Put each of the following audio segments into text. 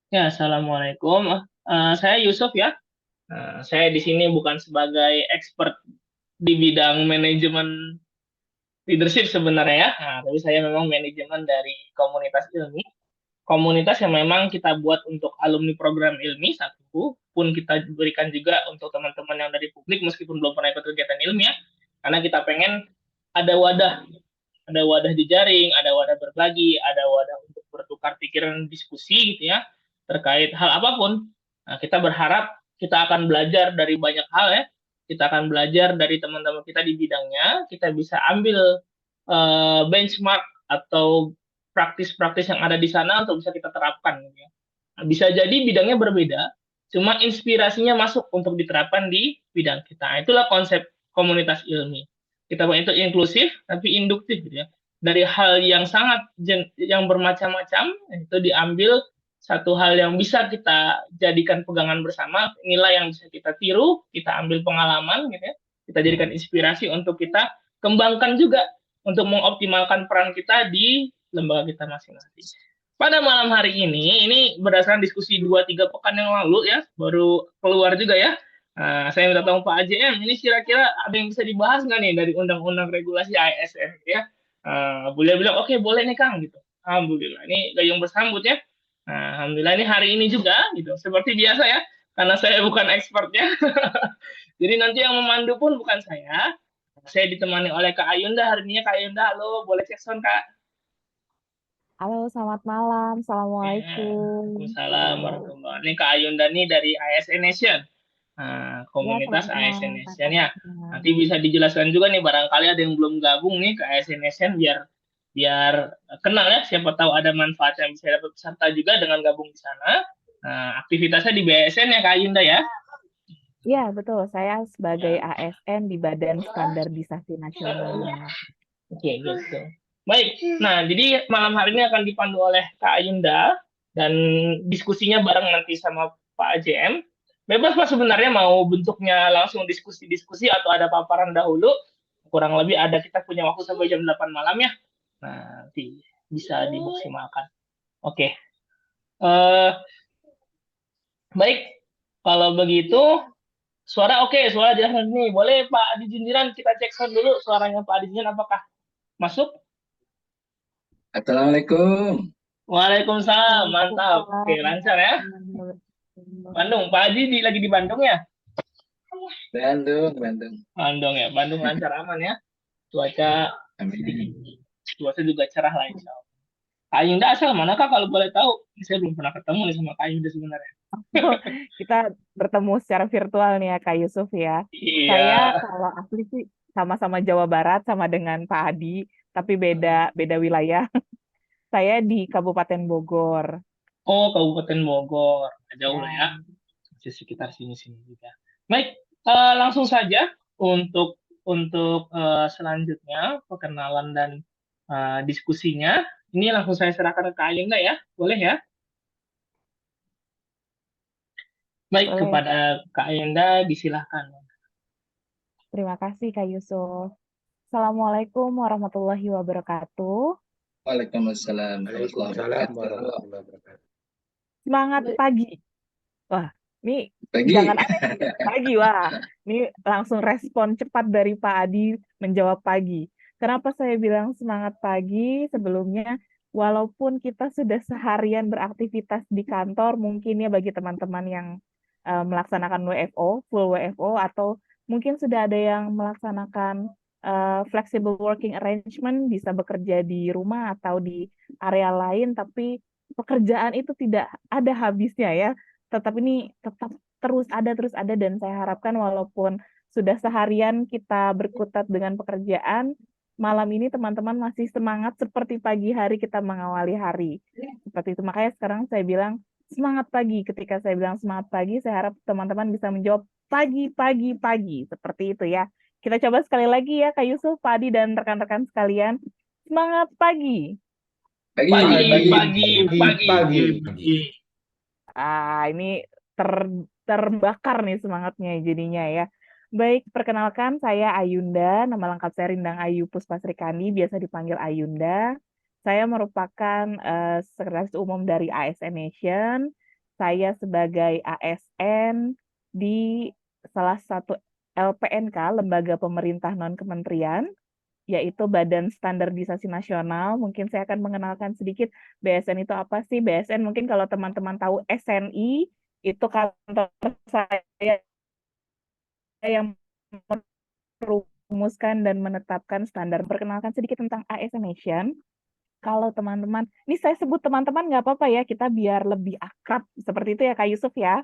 Ya, Assalamualaikum. Saya Yusuf ya. Saya di sini bukan sebagai expert di bidang manajemen leadership sebenarnya ya. Tapi saya memang manajemen dari komunitas ilmi. Komunitas yang memang kita buat untuk alumni program ilmi satu, pun kita berikan juga untuk teman-teman yang dari publik meskipun belum pernah ikut kegiatan ilmiah. Karena kita pengen ada wadah, ada wadah jejaring, ada wadah berbagi, ada wadah untuk bertukar pikiran, diskusi gitu ya terkait hal apapun. Nah, kita berharap kita akan belajar dari banyak hal ya. Kita akan belajar dari teman-teman kita di bidangnya. Kita bisa ambil benchmark atau praktis-praktis yang ada di sana untuk bisa kita terapkan. Gitu ya. Nah, bisa jadi bidangnya berbeda, cuma inspirasinya masuk untuk diterapkan di bidang kita. Nah, itulah konsep komunitas ilmi. Kita buat itu inklusif tapi induktif gitu ya. Dari hal yang sangat yang bermacam-macam itu diambil satu hal yang bisa kita jadikan pegangan bersama, nilai yang bisa kita tiru, kita ambil pengalaman gitu ya. Kita jadikan inspirasi untuk kita kembangkan juga untuk mengoptimalkan peran kita di lembaga kita masing-masing. Pada malam hari ini berdasarkan diskusi 2-3 pekan yang lalu ya, baru keluar juga ya. Saya minta tolong Pak AJM, ini kira-kira ada yang bisa dibahas nggak nih dari undang-undang regulasi ASN ya? Boleh bilang, oke boleh nih Kang gitu. Alhamdulillah, ini gayung bersambut ya. Alhamdulillah ini hari ini juga gitu. Seperti biasa ya, karena saya bukan expertnya. Jadi nanti yang memandu pun bukan saya. Saya ditemani oleh Kak Ayunda. Hari ini Kak Ayunda, halo, boleh cek sound Kak? Halo, selamat malam. Assalamualaikum. Waalaikumsalam warahmatullahi wabarakatuh. Ini Kak Ayunda nih dari ASN Nation. Ya, Komunitas selamat ASN malam, Kak Nation ya. Fatima. Nanti bisa dijelaskan juga nih barangkali ada yang belum gabung nih ke ASN Nation biar biar kenal ya. Siapa tahu ada manfaat yang bisa dapat peserta juga dengan gabung di sana. Aktivitasnya di BSN ya Kak Ayunda ya. Ya, betul. Saya sebagai Ya. ASN di Badan Standarisasi Nasional. Oke, gitu. Baik, nah jadi malam hari ini akan dipandu oleh Kak Ayunda dan diskusinya bareng nanti sama Pak AJM. Bebas Pak sebenarnya mau bentuknya langsung diskusi-diskusi atau ada paparan dahulu. Kurang lebih ada kita punya waktu sampai jam 8 malam ya. Nah, nanti bisa dimaksimalkan. Oke. Eh, baik, kalau begitu suara oke, suara jelas nih. Boleh Pak Adi Jinjiran kita cek sound dulu suaranya Pak Adi Jinjiran apakah masuk? Assalamualaikum. Waalaikumsalam, mantap. Oke, Waalaikumsalam lancar ya. warahmatullahi wabarakatuh. Bandung, Pak Haji lagi di Bandung ya? Bandung, Bandung. Bandung ya, Bandung lancar aman ya. Cuaca sedikit, Amin. cuaca juga cerah lah insya Allah. Kak Yunda asal mana Kak kalau boleh tahu? Saya belum pernah ketemu nih sama Kak Yunda sebenarnya. Kita bertemu secara virtual nih ya, Kak Yusuf ya. Iya. Saya kalau asli sih sama-sama Jawa Barat, sama dengan Pak Adi, tapi beda beda wilayah. Saya di Kabupaten Bogor. Oh, Kabupaten Bogor. Jauh lah ya. Ya, Masih sekitar sini-sini juga. Baik, langsung saja untuk selanjutnya perkenalan dan diskusinya. Ini langsung saya serahkan ke Kak Yunda ya. Boleh ya? Baik, boleh. kepada Kak Ayunda disilahkan. Terima kasih, Kak Yusuf. Assalamualaikum warahmatullahi wabarakatuh. Waalaikumsalam warahmatullahi Waalaikumsalam wabarakatuh. warahmatullahi wabarakatuh. Semangat pagi. Wah, ini jangan Pagi. aneh nih. Pagi, wah. Ini langsung respon cepat dari Pak Adi menjawab pagi. Kenapa saya bilang semangat pagi? Sebelumnya, walaupun kita sudah seharian beraktivitas di kantor, mungkin ya bagi teman-teman yang melaksanakan WFO, full WFO, atau mungkin sudah ada yang melaksanakan flexible working arrangement, bisa bekerja di rumah atau di area lain, tapi pekerjaan itu tidak ada habisnya ya. Tetap ini tetap terus ada dan saya harapkan walaupun sudah seharian kita berkutat dengan pekerjaan, malam ini teman-teman masih semangat seperti pagi hari kita mengawali hari. Seperti itu makanya sekarang saya bilang semangat pagi. Ketika saya bilang semangat pagi, saya harap teman-teman bisa menjawab pagi, pagi, pagi. Seperti itu ya. Kita coba sekali lagi ya, Kak Yusuf, Pak Adi, dan rekan-rekan sekalian. Semangat pagi. Pagi, Pagi, pagi. pagi, pagi. Pagi. Ini ter, terbakar nih semangatnya jadinya ya. Baik, perkenalkan saya Ayunda, nama lengkap saya Rindang Ayu Puspasrikani, biasa dipanggil Ayunda. Saya merupakan Sekretaris Umum dari ASN Nation. Saya sebagai ASN di salah satu LPNK, Lembaga Pemerintah Non-Kementerian, yaitu Badan Standarisasi Nasional. Mungkin saya akan mengenalkan sedikit BSN itu apa sih. BSN mungkin kalau teman-teman tahu SNI, itu kantor saya yang merumuskan dan menetapkan standar. Perkenalkan sedikit tentang ASN Nation. Kalau teman-teman, ini saya sebut teman-teman nggak apa-apa ya, kita biar lebih akrab. Seperti itu ya Kak Yusuf ya.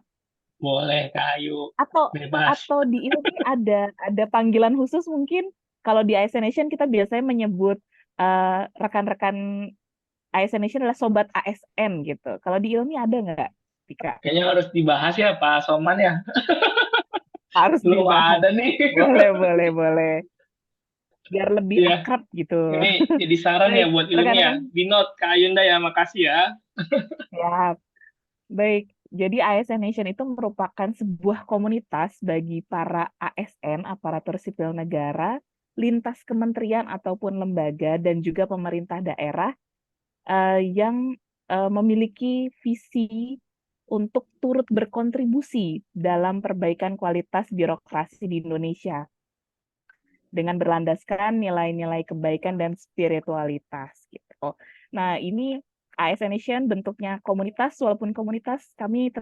Boleh, Kak Ayu. Atau Bebas. di ILMI ada panggilan khusus mungkin. Kalau di ASN Nation kita biasanya menyebut rekan-rekan ASN Nation adalah sobat ASN gitu. Kalau di ILMI ada nggak, Tika? Kayaknya harus dibahas ya, Pak Soman ya. Harus Belum dibahas. ada nih. Boleh, boleh, boleh. Biar lebih Iya, akrab gitu. ini jadi saran ya Baik, buat ilmiah. rekan-rekan. Di note, Kak Ayunda ya, makasih ya. Siap. Baik, jadi ASN Nation itu merupakan sebuah komunitas bagi para ASN, aparatur sipil negara, lintas kementerian ataupun lembaga, dan juga pemerintah daerah yang memiliki visi untuk turut berkontribusi dalam perbaikan kualitas birokrasi di Indonesia dengan berlandaskan nilai-nilai kebaikan dan spiritualitas gitu. Nah, ini ASN Nation bentuknya komunitas, walaupun komunitas kami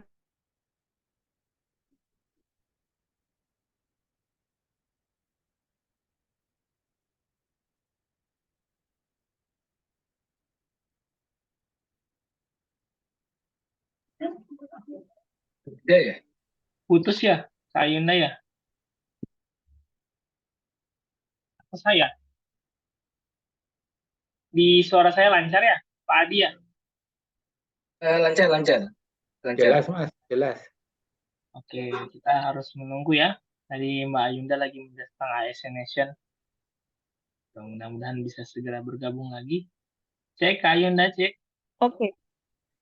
Ya, ya. Putus ya, Kak Ayunda ya. Atau saya. Di suara saya lancar ya, Pak Adi ya. Lancar, lancar, lancar. Jelas, Mas, jelas. Oke, kita harus menunggu ya. Tadi Mbak Ayunda lagi mendatang ASN Nation. Mudah-mudahan bisa segera bergabung lagi. Cek, Kak Ayunda, cek. Oke.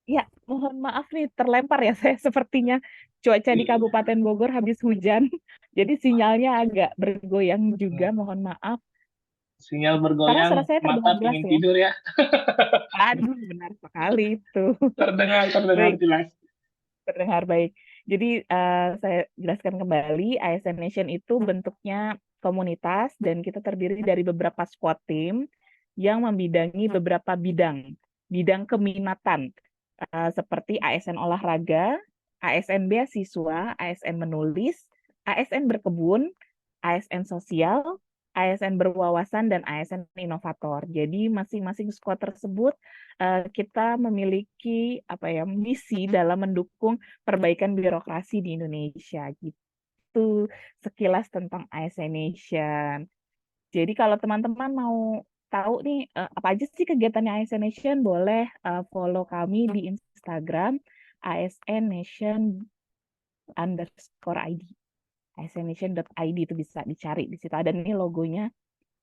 Ya, mohon maaf nih terlempar ya saya sepertinya cuaca di Kabupaten Bogor habis hujan. Jadi sinyalnya agak bergoyang juga, mohon maaf. Sinyal Sekarang bergoyang, suara saya mata terdengar jelas pingin ya? tidur ya. Aduh, benar sekali itu. Terdengar Baik, jelas. terdengar baik. Jadi saya jelaskan kembali, ASN Nation itu bentuknya komunitas dan kita terdiri dari beberapa squad team yang membidangi beberapa bidang keminatan seperti ASN olahraga, ASN beasiswa, ASN menulis, ASN berkebun, ASN sosial, ASN berwawasan, dan ASN inovator. Jadi masing-masing squad tersebut kita memiliki apa ya misi dalam mendukung perbaikan birokrasi di Indonesia gitu. Sekilas tentang ASN Nation. Jadi kalau teman-teman mau tahu nih apa aja sih kegiatannya ASN Nation, boleh follow kami di Instagram ASN Nation _ID. asnnation.id itu bisa dicari di situ ada nih logonya.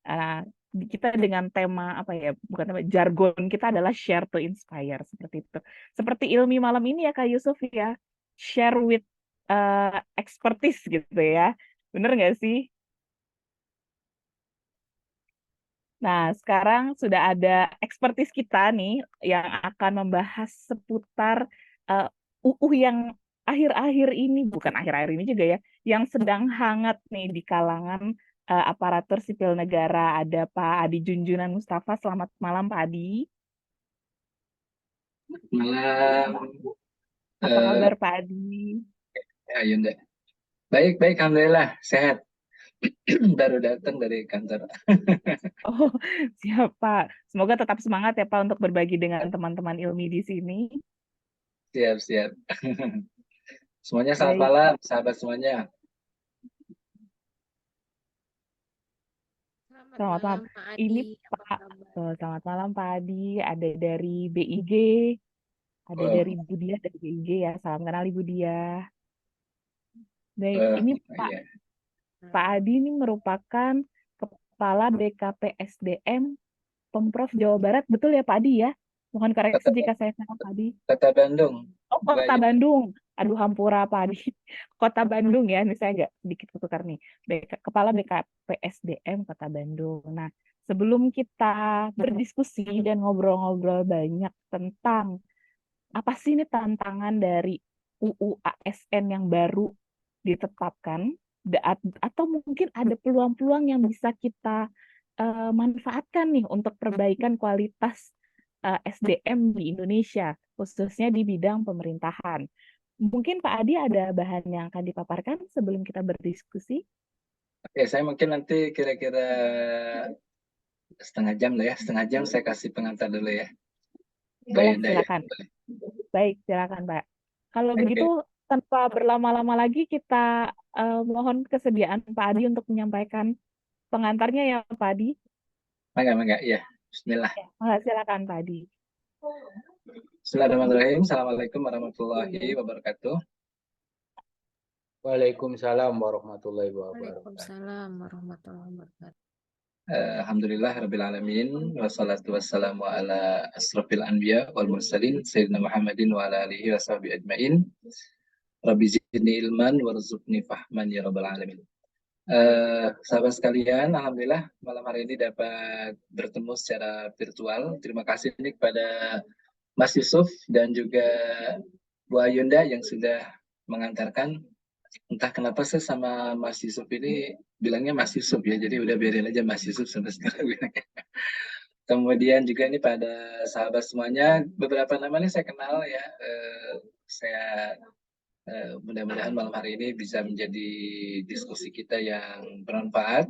Uh, kita dengan tema apa ya, bukan tema, jargon kita adalah share to inspire, seperti itu. Seperti Ilmi malam ini ya Kak Yusuf ya, share with expertise gitu ya. Bener nggak sih? Nah, sekarang sudah ada expertise kita nih yang akan membahas seputar uh, UU yang akhir-akhir ini, bukan akhir-akhir ini juga ya, yang sedang hangat nih di kalangan aparatur sipil negara. Ada Pak Adi Junjunan Mustafa. Selamat malam Pak Adi. Malam. Apa kabar Pak Adi? Ya, Yunda. Baik, baik, alhamdulillah sehat. Baru datang dari kantor. Oh, siap Pak. Semoga tetap semangat ya Pak untuk berbagi dengan teman-teman Ilmi di sini. Siap, siap. Semuanya selamat Baik. malam, sahabat semuanya. Selamat malam. Pak Adi. Ini Apa Pak, kabar? selamat malam Pak Adi. Ada dari BIG, ada Oh, dari Ibu Dia dari BIG ya. Salam kenal Ibu Dia. Baik, ini iya. Pak Adi ini merupakan Kepala BKPSDM Pemprov Jawa Barat, betul ya Pak Adi ya? Mohon koreksi jika saya salah Pak Adi. Kota Bandung. Oh, Kota Banyak. Bandung. Aduh, hampura Pak Adi. Kota Bandung ya, ini saya agak sedikit ketukar nih. Kepala BKPSDM Kota Bandung. Nah, sebelum kita berdiskusi dan ngobrol-ngobrol banyak tentang apa sih ini tantangan dari UU ASN yang baru ditetapkan, atau mungkin ada peluang-peluang yang bisa kita manfaatkan nih untuk perbaikan kualitas SDM di Indonesia, khususnya di bidang pemerintahan. Mungkin Pak Adi ada bahan yang akan dipaparkan sebelum kita berdiskusi? Oke, saya mungkin nanti kira-kira setengah jam lah ya. Setengah jam saya kasih pengantar dulu ya. Mbak Boleh, Yunda ya. silakan. Baik, silakan Pak. Kalau Oke, begitu, tanpa berlama-lama lagi, kita mohon kesediaan Pak Adi untuk menyampaikan pengantarnya ya Pak Adi. mangga ya. Bismillah. Silakan Pak Adi. Bismillahirrahmanirrahim. Assalamualaikum warahmatullahi wabarakatuh. Waalaikumsalam warahmatullahi wabarakatuh. Waalaikumsalam warahmatullahi wabarakatuh. Alhamdulillah rabbil alamin wassalatu wassalamu ala asrofil anbiya wal mursalin sayyidina Muhammadin wa ala alihi wa sahbihi ajmain. Rabbi zidni ilman warzuqni fahman ya rabbal alamin. Sahabat sekalian, alhamdulillah malam hari ini dapat bertemu secara virtual. Terima kasih nih kepada Mas Yusuf dan juga Bu Ayunda yang sudah mengantarkan. Entah kenapa saya sama Mas Yusuf ini bilangnya Mas Yusuf ya, jadi udah biarin aja Mas Yusuf sampai sekarang bilangnya. Kemudian juga ini pada sahabat semuanya, beberapa nama ini saya kenal ya. Saya mudah-mudahan malam hari ini bisa menjadi diskusi kita yang bermanfaat.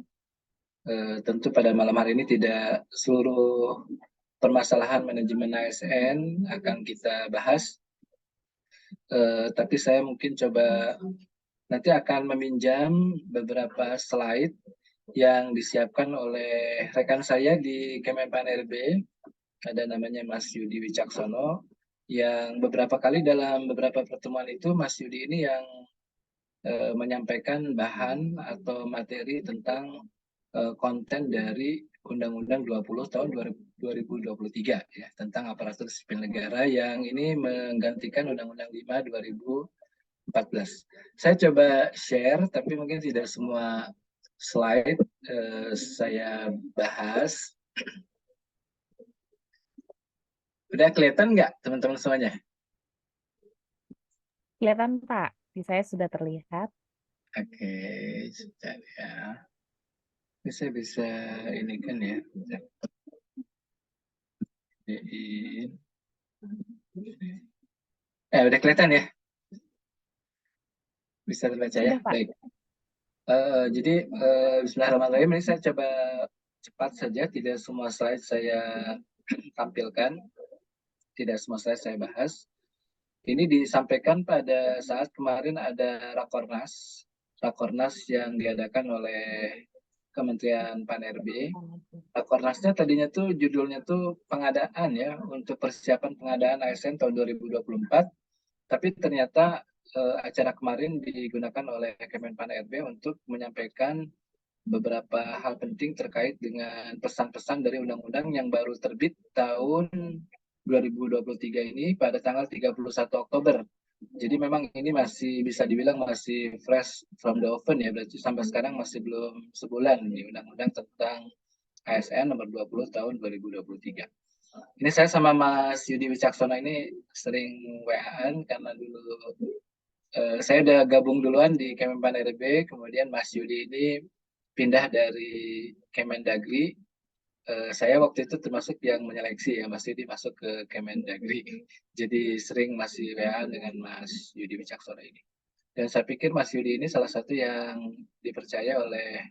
Tentu pada malam hari ini tidak seluruh permasalahan manajemen ASN akan kita bahas, tapi saya mungkin coba nanti akan meminjam beberapa slide yang disiapkan oleh rekan saya di Kemenpan RB, ada namanya Mas Yudi Wicaksono, yang beberapa kali dalam beberapa pertemuan itu Mas Yudi ini yang menyampaikan bahan atau materi tentang konten dari Undang-Undang 20 tahun 2023 ya, tentang aparatur sipil negara yang ini menggantikan Undang-Undang 5 2014. Saya coba share, tapi mungkin tidak semua slide saya bahas. Udah kelihatan nggak teman-teman semuanya? Kelihatan Pak, di saya sudah terlihat. Oke, sebentar ya. Ini saya bisa ini kan ya. Udah kelihatan ya? Bisa terbaca ya? Sudah, Pak. Baik. Jadi bismillahirrahmanirrahim, ini saya coba cepat saja, tidak semua slide saya tampilkan, tidak semua slide saya bahas. Ini disampaikan pada saat kemarin ada Rakornas yang diadakan oleh Kementerian Pan-RB. Rakornasnya tadinya tuh judulnya tuh pengadaan ya, untuk persiapan pengadaan ASN tahun 2024, tapi ternyata acara kemarin digunakan oleh Kemenpan RB untuk menyampaikan beberapa hal penting terkait dengan pesan-pesan dari undang-undang yang baru terbit tahun 2023 ini pada tanggal 31 Oktober. Jadi memang ini masih bisa dibilang masih fresh from the oven ya, berarti sampai sekarang masih belum sebulan nih undang-undang tentang ASN nomor 20 tahun 2023. Ini saya sama Mas Yudi Wicaksono ini sering WA-an karena dulu saya udah gabung duluan di Kemenpan RB, kemudian Mas Yudi ini pindah dari Kemendagri. Saya waktu itu termasuk yang menyeleksi ya, Mas Yudi masuk ke Kemendagri. Jadi sering masih WA-an dengan Mas Yudi Wicaksono ini. Dan saya pikir Mas Yudi ini salah satu yang dipercaya oleh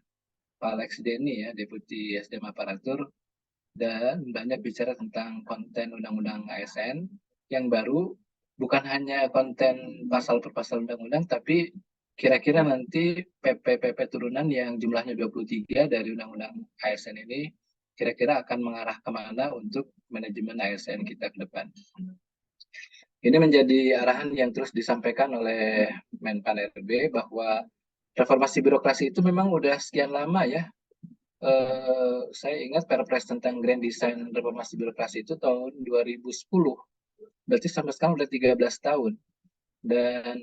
Pak Alex Denny ya, Deputi SDM Aparatur, dan banyak bicara tentang konten Undang-Undang ASN yang baru, bukan hanya konten pasal per pasal undang-undang, tapi kira-kira nanti PP turunan yang jumlahnya 23 dari Undang-Undang ASN ini kira-kira akan mengarah kemana untuk manajemen ASN kita ke depan. Ini menjadi arahan yang terus disampaikan oleh Menpan RB bahwa reformasi birokrasi itu memang udah sekian lama ya. Saya ingat Perpres tentang Grand Design Reformasi Birokrasi itu tahun 2010. Berarti sampai sekarang udah 13 tahun. Dan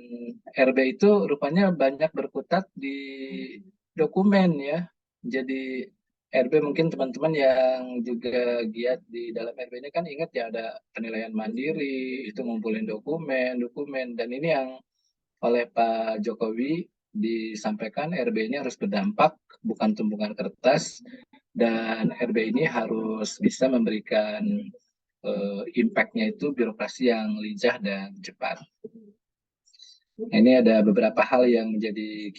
RB itu rupanya banyak berkutat di dokumen ya. Jadi RB mungkin teman-teman yang juga giat di dalam RB ini kan ingat ya ada penilaian mandiri, itu ngumpulin dokumen, dan ini yang oleh Pak Jokowi disampaikan RB ini harus berdampak, bukan tumpukan kertas, dan RB ini harus bisa memberikan impact-nya itu birokrasi yang lincah dan cepat. Ini ada beberapa hal yang menjadi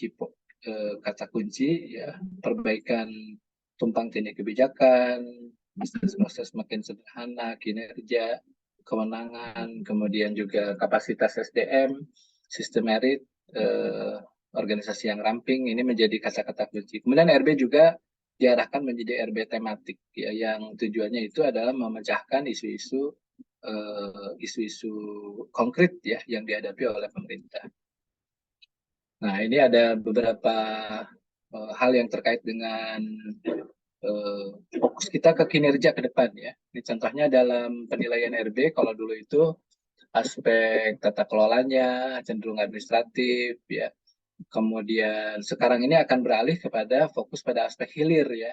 kata kunci, ya, perbaikan tumpang tindih kebijakan, bisnis proses makin sederhana, kinerja, kewenangan, kemudian juga kapasitas SDM, sistem merit, organisasi yang ramping, ini menjadi kata-kata kunci. Kemudian RB juga diarahkan menjadi RB tematik, ya, yang tujuannya itu adalah memecahkan isu-isu konkret ya yang dihadapi oleh pemerintah. Nah, ini ada beberapa hal yang terkait dengan fokus kita ke kinerja ke depan ya. Ini contohnya dalam penilaian RB, kalau dulu itu aspek tata kelolanya cenderung administratif ya. Kemudian sekarang ini akan beralih kepada fokus pada aspek hilir ya,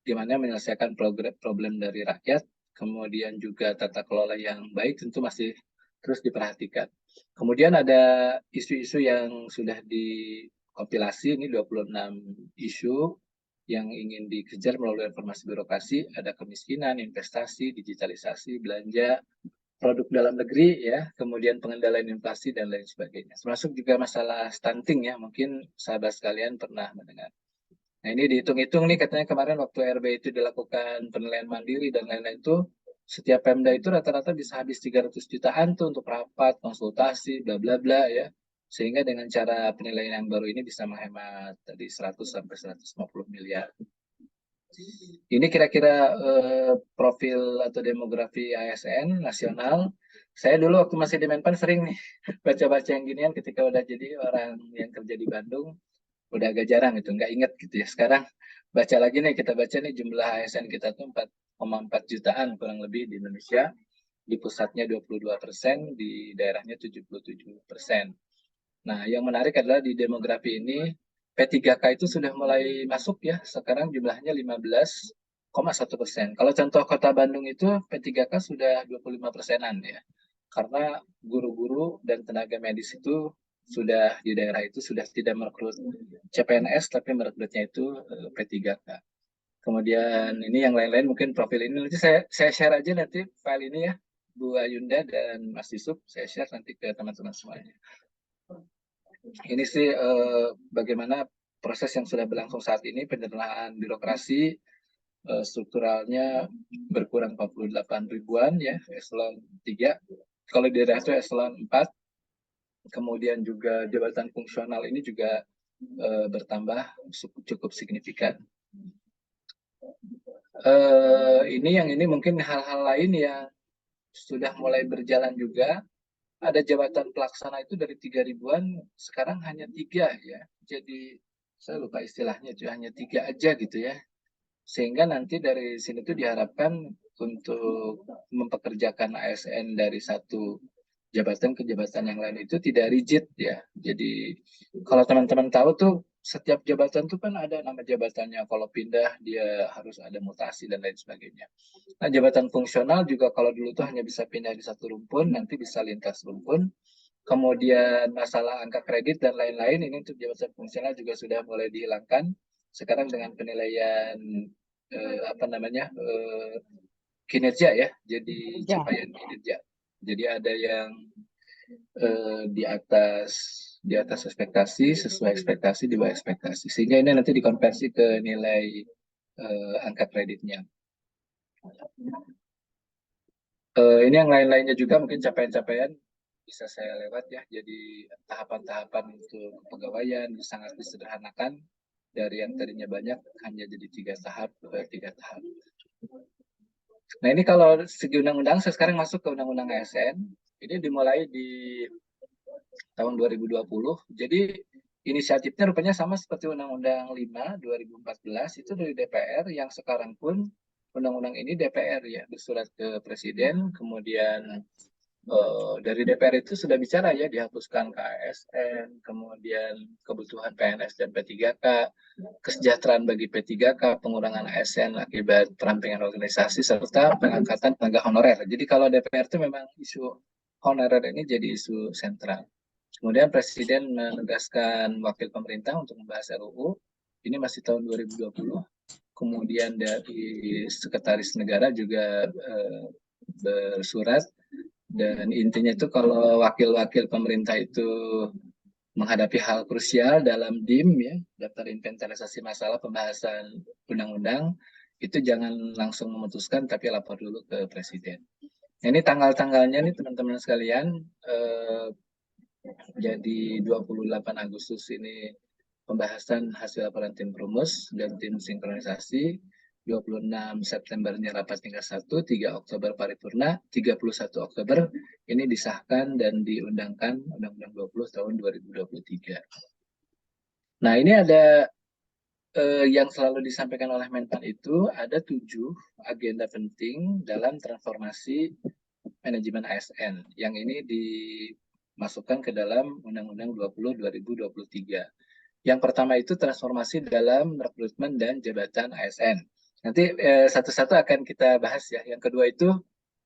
gimana menyelesaikan problem dari rakyat, kemudian juga tata kelola yang baik tentu masih terus diperhatikan. Kemudian ada isu-isu yang sudah dikompilasi, ini 26 isu yang ingin dikejar melalui reformasi birokrasi, ada kemiskinan, investasi, digitalisasi, belanja, produk dalam negeri, ya, kemudian pengendalian inflasi, dan lain sebagainya. Termasuk juga masalah stunting, ya, mungkin sahabat sekalian pernah mendengar. Nah, ini dihitung-hitung nih, katanya kemarin waktu RB itu dilakukan penilaian mandiri dan lain-lain itu, setiap Pemda itu rata-rata bisa habis 300 jutaan tuh untuk rapat, konsultasi, bla bla bla ya. Sehingga dengan cara penilaian yang baru ini bisa menghemat tadi 100 sampai 150 miliar. Ini kira-kira profil atau demografi ASN nasional. Saya dulu waktu masih di Menpan sering nih baca-baca yang ginian ketika udah jadi orang yang kerja di Bandung. Udah agak jarang itu, nggak inget gitu ya. Sekarang baca lagi nih, kita baca nih jumlah ASN kita tuh 4,4 jutaan kurang lebih di Indonesia. Di pusatnya 22%, di daerahnya 77%. Nah, yang menarik adalah di demografi ini, P3K itu sudah mulai masuk ya, sekarang jumlahnya 15,1%. Kalau contoh kota Bandung itu P3K sudah 25%-an ya. Karena guru-guru dan tenaga medis itu sudah di daerah itu sudah tidak merekrut CPNS, tapi merekrutnya itu P3K. Kemudian ini yang lain-lain mungkin profil ini nanti saya share aja nanti file ini ya, Bu Ayunda dan Mas Yusuf, saya share nanti ke teman-teman semuanya. Ini sih bagaimana proses yang sudah berlangsung saat ini, penyederhanaan birokrasi, strukturalnya berkurang 48 ribuan ya, eselon 3. Kalau di daerah itu eselon 4. Kemudian juga jabatan fungsional ini juga bertambah cukup signifikan. Ini mungkin hal-hal lain yang sudah mulai berjalan juga. Ada jabatan pelaksana itu dari 3 ribuan, sekarang hanya 3 ya. Jadi saya lupa istilahnya, itu hanya 3 aja gitu ya. Sehingga nanti dari sini tuh diharapkan untuk mempekerjakan ASN dari satu jabatan ke jabatan yang lain itu tidak rigid ya. Jadi kalau teman-teman tahu tuh setiap jabatan tuh kan ada nama jabatannya. Kalau pindah dia harus ada mutasi dan lain sebagainya. Nah, jabatan fungsional juga kalau dulu tuh hanya bisa pindah di satu rumpun, nanti bisa lintas rumpun. Kemudian masalah angka kredit dan lain-lain ini untuk jabatan fungsional juga sudah mulai dihilangkan. Sekarang dengan penilaian kinerja ya, jadi capaian kinerja. Jadi ada yang di atas ekspektasi, sesuai ekspektasi, di bawah ekspektasi. Sehingga ini nanti dikonversi ke nilai angka kreditnya. Ini yang lain-lainnya juga mungkin capaian-capaian bisa saya lewat ya. Jadi tahapan-tahapan untuk kepegawaian sangat disederhanakan dari yang tadinya banyak hanya jadi 3 tahap. Nah, ini kalau segi undang-undang, saya sekarang masuk ke undang-undang ASN. Ini dimulai di tahun 2020. Jadi inisiatifnya rupanya sama seperti Undang-Undang 5 2014 itu dari DPR, yang sekarang pun undang-undang ini DPR ya bersurat ke Presiden, kemudian dari DPR itu sudah bicara ya dihapuskan KASN, kemudian kebutuhan PNS dan P3K, kesejahteraan bagi P3K, pengurangan ASN akibat perampingan organisasi, serta pengangkatan tenaga honorer. Jadi kalau DPR itu memang isu honorer ini jadi isu sentral. Kemudian Presiden menegaskan wakil pemerintah untuk membahas RUU. Ini masih tahun 2020. Kemudian dari Sekretaris Negara juga bersurat. Dan intinya itu kalau wakil-wakil pemerintah itu menghadapi hal krusial dalam DIM, ya, daftar inventarisasi masalah pembahasan undang-undang, itu jangan langsung memutuskan, tapi lapor dulu ke Presiden. Ini tanggal-tanggalnya nih teman-teman sekalian, jadi 28 Agustus ini pembahasan hasil laporan tim perumus dan tim sinkronisasi, 26 Septembernya rapat tingkat 1, 3 Oktober paripurna, 31 Oktober ini disahkan dan diundangkan Undang-Undang 20 tahun 2023. Nah, ini ada yang selalu disampaikan oleh Menpan itu ada 7 agenda penting dalam transformasi manajemen ASN yang ini dimasukkan ke dalam Undang-Undang 20 2023. Yang pertama itu transformasi dalam rekrutmen dan jabatan ASN. Nanti satu-satu akan kita bahas ya. Yang kedua itu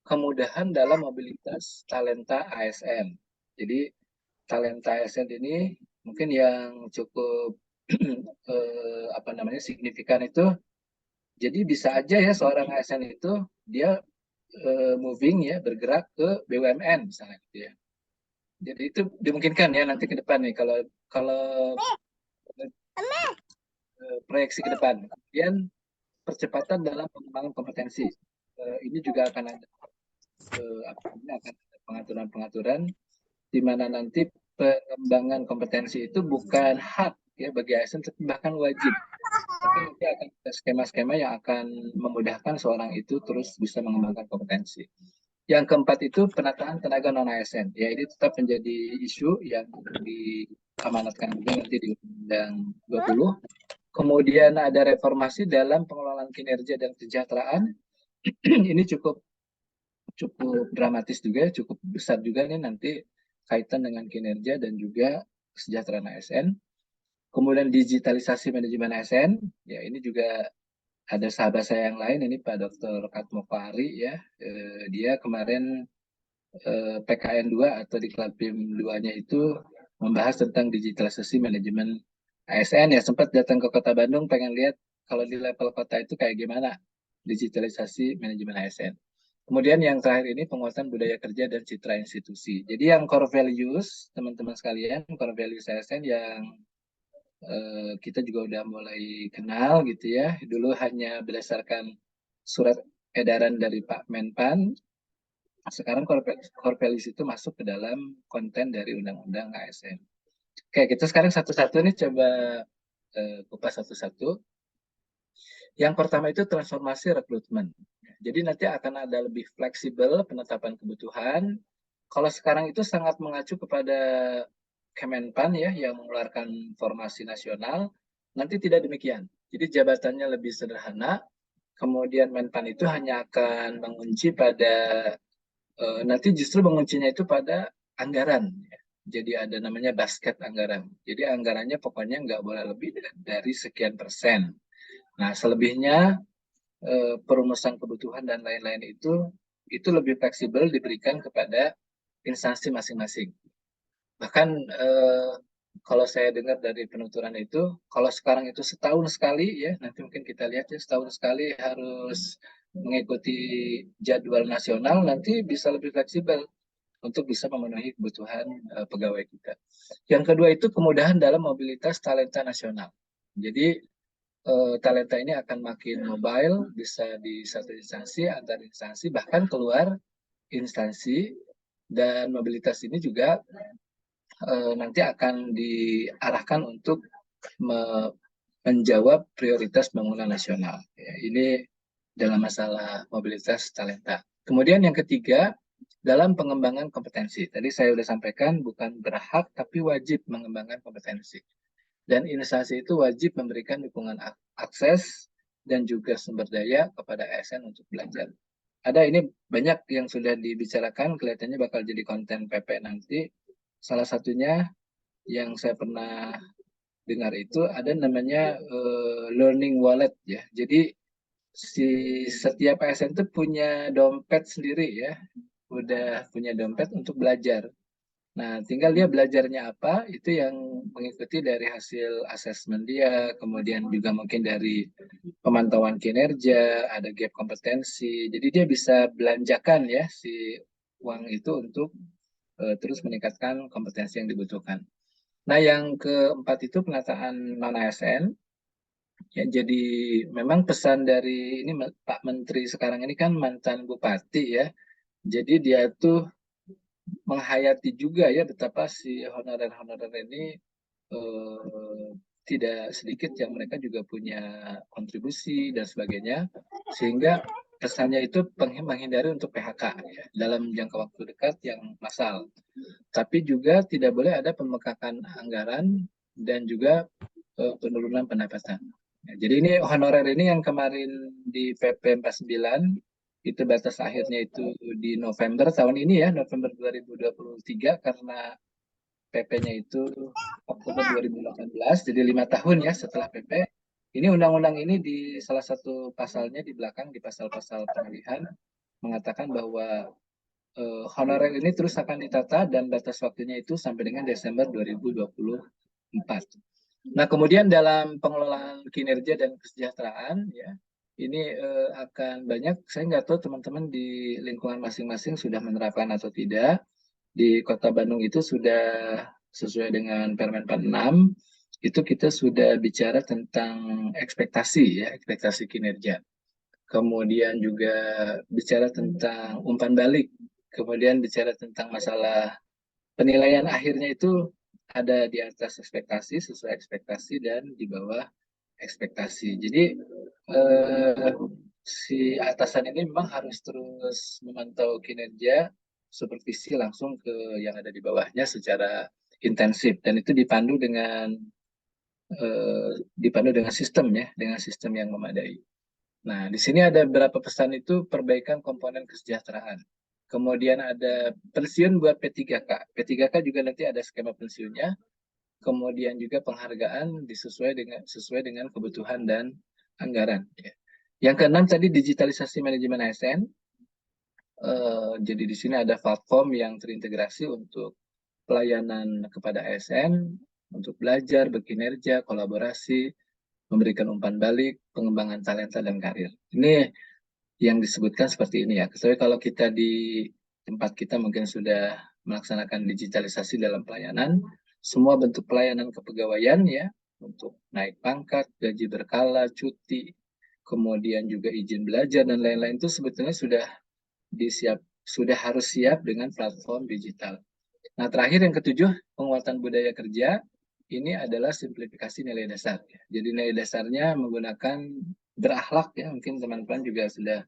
kemudahan dalam mobilitas talenta ASN. Jadi talenta ASN ini mungkin yang cukup signifikan itu. Jadi bisa aja ya seorang ASN itu dia moving ya, bergerak ke BUMN misalnya gitu ya. Jadi itu dimungkinkan ya nanti ke depan nih kalau proyeksi ke depan. Kemudian percepatan dalam pengembangan kompetensi. Ini juga akan ada pengaturan-pengaturan di mana nanti pengembangan kompetensi itu bukan hak ya bagi ASN, tapi bahkan wajib. Tapi nanti akan ada skema-skema yang akan memudahkan seorang itu terus bisa mengembangkan kompetensi. Yang keempat itu penataan tenaga non ASN. Ya, ini tetap menjadi isu yang diamanatkan juga nanti di Undang 20. Kemudian ada reformasi dalam pengelolaan kinerja dan kesejahteraan. Ini cukup dramatis juga, cukup besar juga nih nanti kaitan dengan kinerja dan juga kesejahteraan ASN. Kemudian digitalisasi manajemen ASN, ya ini juga ada sahabat saya yang lain, ini Pak Dr. Katmofari ya, dia kemarin PKN 2 atau di Kaltim 2-nya itu membahas tentang digitalisasi manajemen ASN ya, sempat datang ke Kota Bandung pengen lihat kalau di level kota itu kayak gimana digitalisasi manajemen ASN. Kemudian yang terakhir ini penguatan budaya kerja dan citra institusi. Jadi yang core values teman-teman sekalian, core values ASN yang kita juga udah mulai kenal gitu ya. Dulu hanya berdasarkan surat edaran dari Pak Menpan. Sekarang core values itu masuk ke dalam konten dari Undang-Undang ASN. Oke, kita sekarang satu-satu nih coba kupas satu-satu. Yang pertama itu transformasi rekrutmen. Jadi nanti akan ada lebih fleksibel penetapan kebutuhan. Kalau sekarang itu sangat mengacu kepada Kemenpan ya yang mengeluarkan formasi nasional, nanti tidak demikian. Jadi jabatannya lebih sederhana, kemudian Menpan itu hanya akan mengunci pada nanti justru menguncinya itu pada anggaran. Jadi ada namanya basket anggaran. Jadi anggarannya pokoknya nggak boleh lebih dari sekian persen. Nah selebihnya perumusan kebutuhan dan lain-lain itu lebih fleksibel diberikan kepada instansi masing-masing. Bahkan kalau saya dengar dari penuturan itu, kalau sekarang itu setahun sekali ya, nanti mungkin kita lihat ya setahun sekali harus mengikuti jadwal nasional, nanti bisa lebih fleksibel untuk bisa memenuhi kebutuhan pegawai kita. Yang kedua itu kemudahan dalam mobilitas talenta nasional. Jadi talenta ini akan makin mobile, bisa di satu instansi, antar instansi, bahkan keluar instansi, dan mobilitas ini juga nanti akan diarahkan untuk menjawab prioritas bangunan nasional. Ya, ini dalam masalah mobilitas talenta. Kemudian yang ketiga, dalam pengembangan kompetensi. Tadi saya sudah sampaikan bukan berhak tapi wajib mengembangkan kompetensi. Dan instansi itu wajib memberikan dukungan akses dan juga sumber daya kepada ASN untuk belajar. ada ini banyak yang sudah dibicarakan, kelihatannya bakal jadi konten PP nanti. Salah satunya yang saya pernah dengar itu ada namanya learning wallet ya. Jadi setiap ASN itu punya dompet sendiri ya, udah punya dompet untuk belajar. Nah, tinggal dia belajarnya apa, itu yang mengikuti dari hasil asesmen dia, kemudian juga mungkin dari pemantauan kinerja, ada gap kompetensi. Jadi dia bisa belanjakan ya si uang itu untuk terus meningkatkan kompetensi yang dibutuhkan. Nah, yang keempat itu penataan non-ASN. Ya, jadi memang pesan dari ini Pak Menteri sekarang ini kan mantan bupati ya. Jadi dia tuh menghayati juga ya betapa si honorer-honorer ini tidak sedikit yang mereka juga punya kontribusi dan sebagainya, sehingga pesannya itu menghindari untuk PHK ya, dalam jangka waktu dekat yang massal. Tapi juga tidak boleh ada pembengkakan anggaran dan juga penurunan pendapatan. Ya, jadi ini honorer ini yang kemarin di PP 49 itu batas akhirnya itu di November tahun ini ya, November 2023 karena PP-nya itu Oktober 2018, jadi 5 tahun ya setelah PP. Ini undang-undang ini di salah satu pasalnya di belakang di pasal-pasal pengalihan mengatakan bahwa honorer ini terus akan ditata dan batas waktunya itu sampai dengan Desember 2024. Nah, kemudian dalam pengelolaan kinerja dan kesejahteraan ya, ini akan banyak, saya nggak tahu teman-teman di lingkungan masing-masing sudah menerapkan atau tidak. Di Kota Bandung itu sudah sesuai dengan Permen 46, itu kita sudah bicara tentang ekspektasi ya, ekspektasi kinerja. Kemudian juga bicara tentang umpan balik. Kemudian bicara tentang masalah penilaian akhirnya itu ada di atas ekspektasi, sesuai ekspektasi, dan di bawah ekspektasi. Jadi si atasan ini memang harus terus memantau kinerja, supervisi langsung ke yang ada di bawahnya secara intensif, dan itu dipandu dengan sistem ya, dengan sistem yang memadai. Nah, di sini ada beberapa pesan itu perbaikan komponen kesejahteraan. Kemudian ada pensiun buat P3K. P3K juga nanti ada skema pensiunnya. Kemudian juga penghargaan sesuai dengan kebutuhan dan anggaran. Ya. Yang keenam tadi digitalisasi manajemen ASN. Jadi di sini ada platform yang terintegrasi untuk pelayanan kepada ASN, untuk belajar, berkinerja, kolaborasi, memberikan umpan balik, pengembangan talenta dan karir. Ini yang disebutkan seperti ini ya. Tapi kalau kita di tempat kita mungkin sudah melaksanakan digitalisasi dalam pelayanan, semua bentuk pelayanan kepegawaian ya, untuk naik pangkat, gaji berkala, cuti, kemudian juga izin belajar dan lain-lain itu sebetulnya sudah harus siap dengan platform digital. Nah, terakhir yang ketujuh, penguatan budaya kerja. Ini adalah simplifikasi nilai dasar. Jadi nilai dasarnya menggunakan berakhlak ya, mungkin teman-teman juga sudah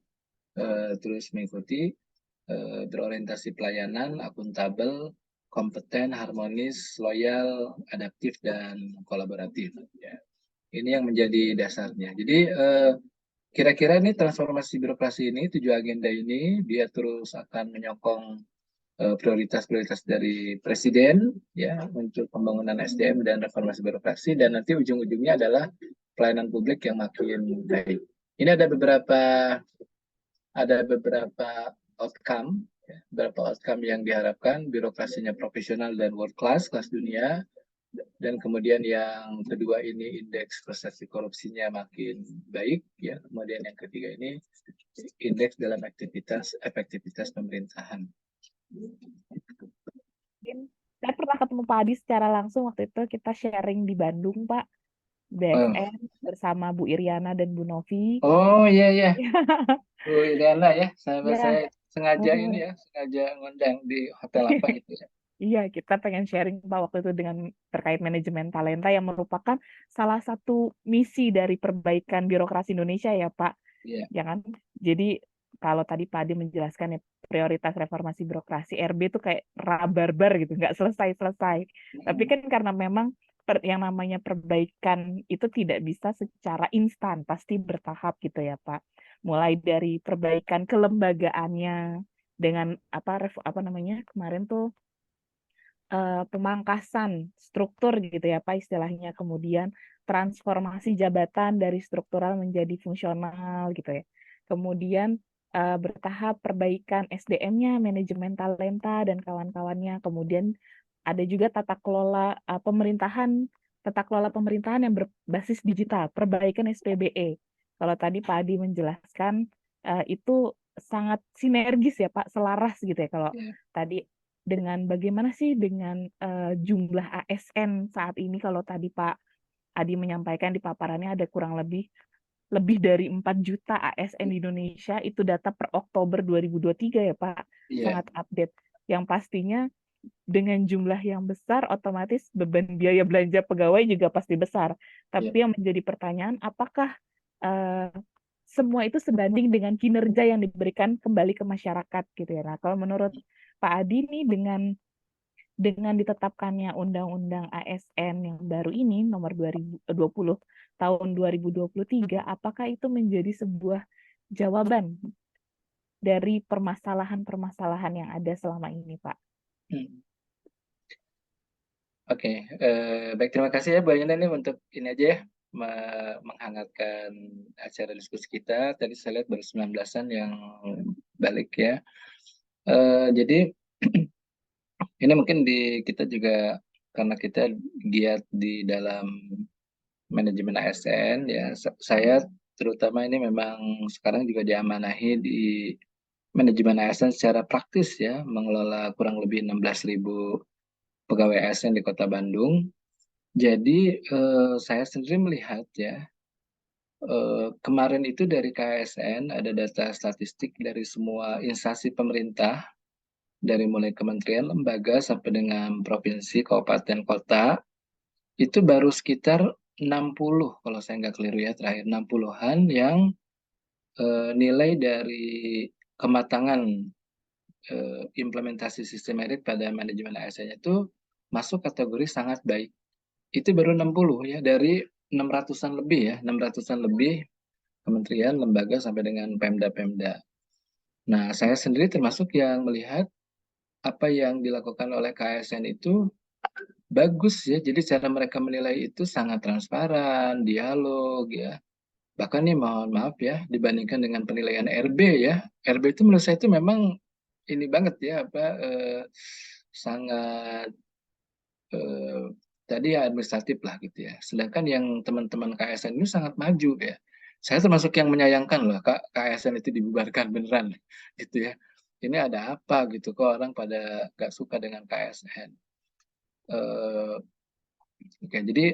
terus mengikuti, berorientasi pelayanan, akuntabel, kompeten, harmonis, loyal, adaptif, dan kolaboratif. Ya. Ini yang menjadi dasarnya. Jadi kira-kira ini transformasi birokrasi ini, 7 agenda ini, dia terus akan menyokong prioritas-prioritas dari Presiden ya untuk pembangunan SDM dan reformasi birokrasi, dan nanti ujung-ujungnya adalah pelayanan publik yang makin baik. Ini ada beberapa outcome, ya, beberapa outcome yang diharapkan, birokrasinya profesional dan world class, kelas dunia, dan kemudian yang kedua ini indeks persepsi korupsinya makin baik, ya. Kemudian yang ketiga ini indeks dalam efektivitas pemerintahan. Saya pernah ketemu Pak Adi secara langsung waktu itu kita sharing di Bandung, Pak. BSN bersama Bu Iriana dan Bu Novi. Oh iya. Bu Iriana ya, saya sengaja Oh. ini ya, sengaja ngundang di hotel apa gitu ya. Iya, kita pengen sharing Pak waktu itu dengan terkait manajemen talenta yang merupakan salah satu misi dari perbaikan birokrasi Indonesia ya Pak. Iya. Ya kan? Jadi kalau tadi Pak Adi menjelaskan ya prioritas reformasi birokrasi RB itu kayak rabarbar gitu, nggak selesai-selesai. Tapi kan karena memang yang namanya perbaikan itu tidak bisa secara instan, pasti bertahap gitu ya Pak. mulai dari perbaikan kelembagaannya dengan apa namanya kemarin tuh pemangkasan struktur gitu ya Pak istilahnya, kemudian transformasi jabatan dari struktural menjadi fungsional gitu ya. Kemudian bertahap perbaikan SDM-nya, manajemen talenta dan kawan-kawannya. Kemudian ada juga tata kelola pemerintahan yang berbasis digital, perbaikan SPBE. Kalau tadi Pak Adi menjelaskan itu sangat sinergis ya Pak, selaras gitu ya kalau Ya. tadi dengan bagaimana sih dengan jumlah ASN saat ini, kalau tadi Pak Adi menyampaikan di paparannya ada kurang lebih dari 4 juta ASN di Indonesia, itu data per Oktober 2023 ya Pak, Iya. sangat update. Yang pastinya dengan jumlah yang besar, otomatis beban biaya belanja pegawai juga pasti besar. Tapi yang menjadi pertanyaan, apakah semua itu sebanding dengan kinerja yang diberikan kembali ke masyarakat gitu ya. Nah, kalau menurut Pak Adi nih dengan ditetapkannya Undang-Undang ASN yang baru ini nomor 2020 tahun 2023, apakah itu menjadi sebuah jawaban dari permasalahan-permasalahan yang ada selama ini, Pak? Oke, baik, terima kasih ya Bu Ayana nih untuk ini aja ya, menghangatkan acara diskusi kita. Tadi saya lihat baru 19-an yang balik ya. Jadi ini mungkin kita juga karena kita giat di dalam manajemen ASN ya, saya terutama ini memang sekarang juga diamanahi di manajemen ASN secara praktis ya, mengelola kurang lebih 16.000 pegawai ASN di Kota Bandung. Jadi saya sendiri melihat ya, kemarin itu dari KSN ada data statistik dari semua instansi pemerintah, dari mulai kementerian, lembaga, sampai dengan provinsi, kabupaten, kota, itu baru sekitar 60, kalau saya nggak keliru ya, terakhir 60-an yang nilai dari kematangan implementasi sistem merit pada manajemen ASN itu masuk kategori sangat baik. Itu baru 60 ya, dari 600-an lebih ya, 600-an lebih kementerian, lembaga, sampai dengan Pemda-Pemda. Nah, saya sendiri termasuk yang melihat apa yang dilakukan oleh KSN itu bagus ya. Jadi cara mereka menilai itu sangat transparan, dialog ya. Bahkan nih mohon maaf ya, dibandingkan dengan penilaian RB ya. RB itu menurut saya itu memang ini banget ya, sangat tadi ya administratif lah gitu ya. Sedangkan yang teman-teman KSN ini sangat maju ya. Saya termasuk yang menyayangkan loh, KSN itu dibubarkan beneran gitu ya. Ini ada apa gitu, kok orang pada gak suka dengan KSN. Oke, jadi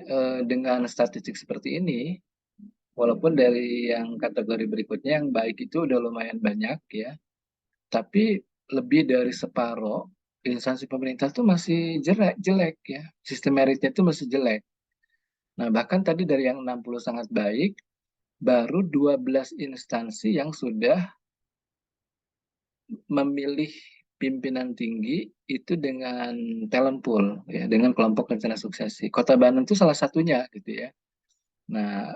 dengan statistik seperti ini, walaupun dari yang kategori berikutnya yang baik itu udah lumayan banyak ya, tapi lebih dari separuh instansi pemerintah tuh masih jelek ya. Sistem meritnya itu masih jelek. Nah, bahkan tadi dari yang 60 sangat baik, baru 12 instansi yang sudah memilih pimpinan tinggi itu dengan talent pool ya, dengan kelompok rencana suksesi. Kota Bandung itu salah satunya gitu ya. Nah,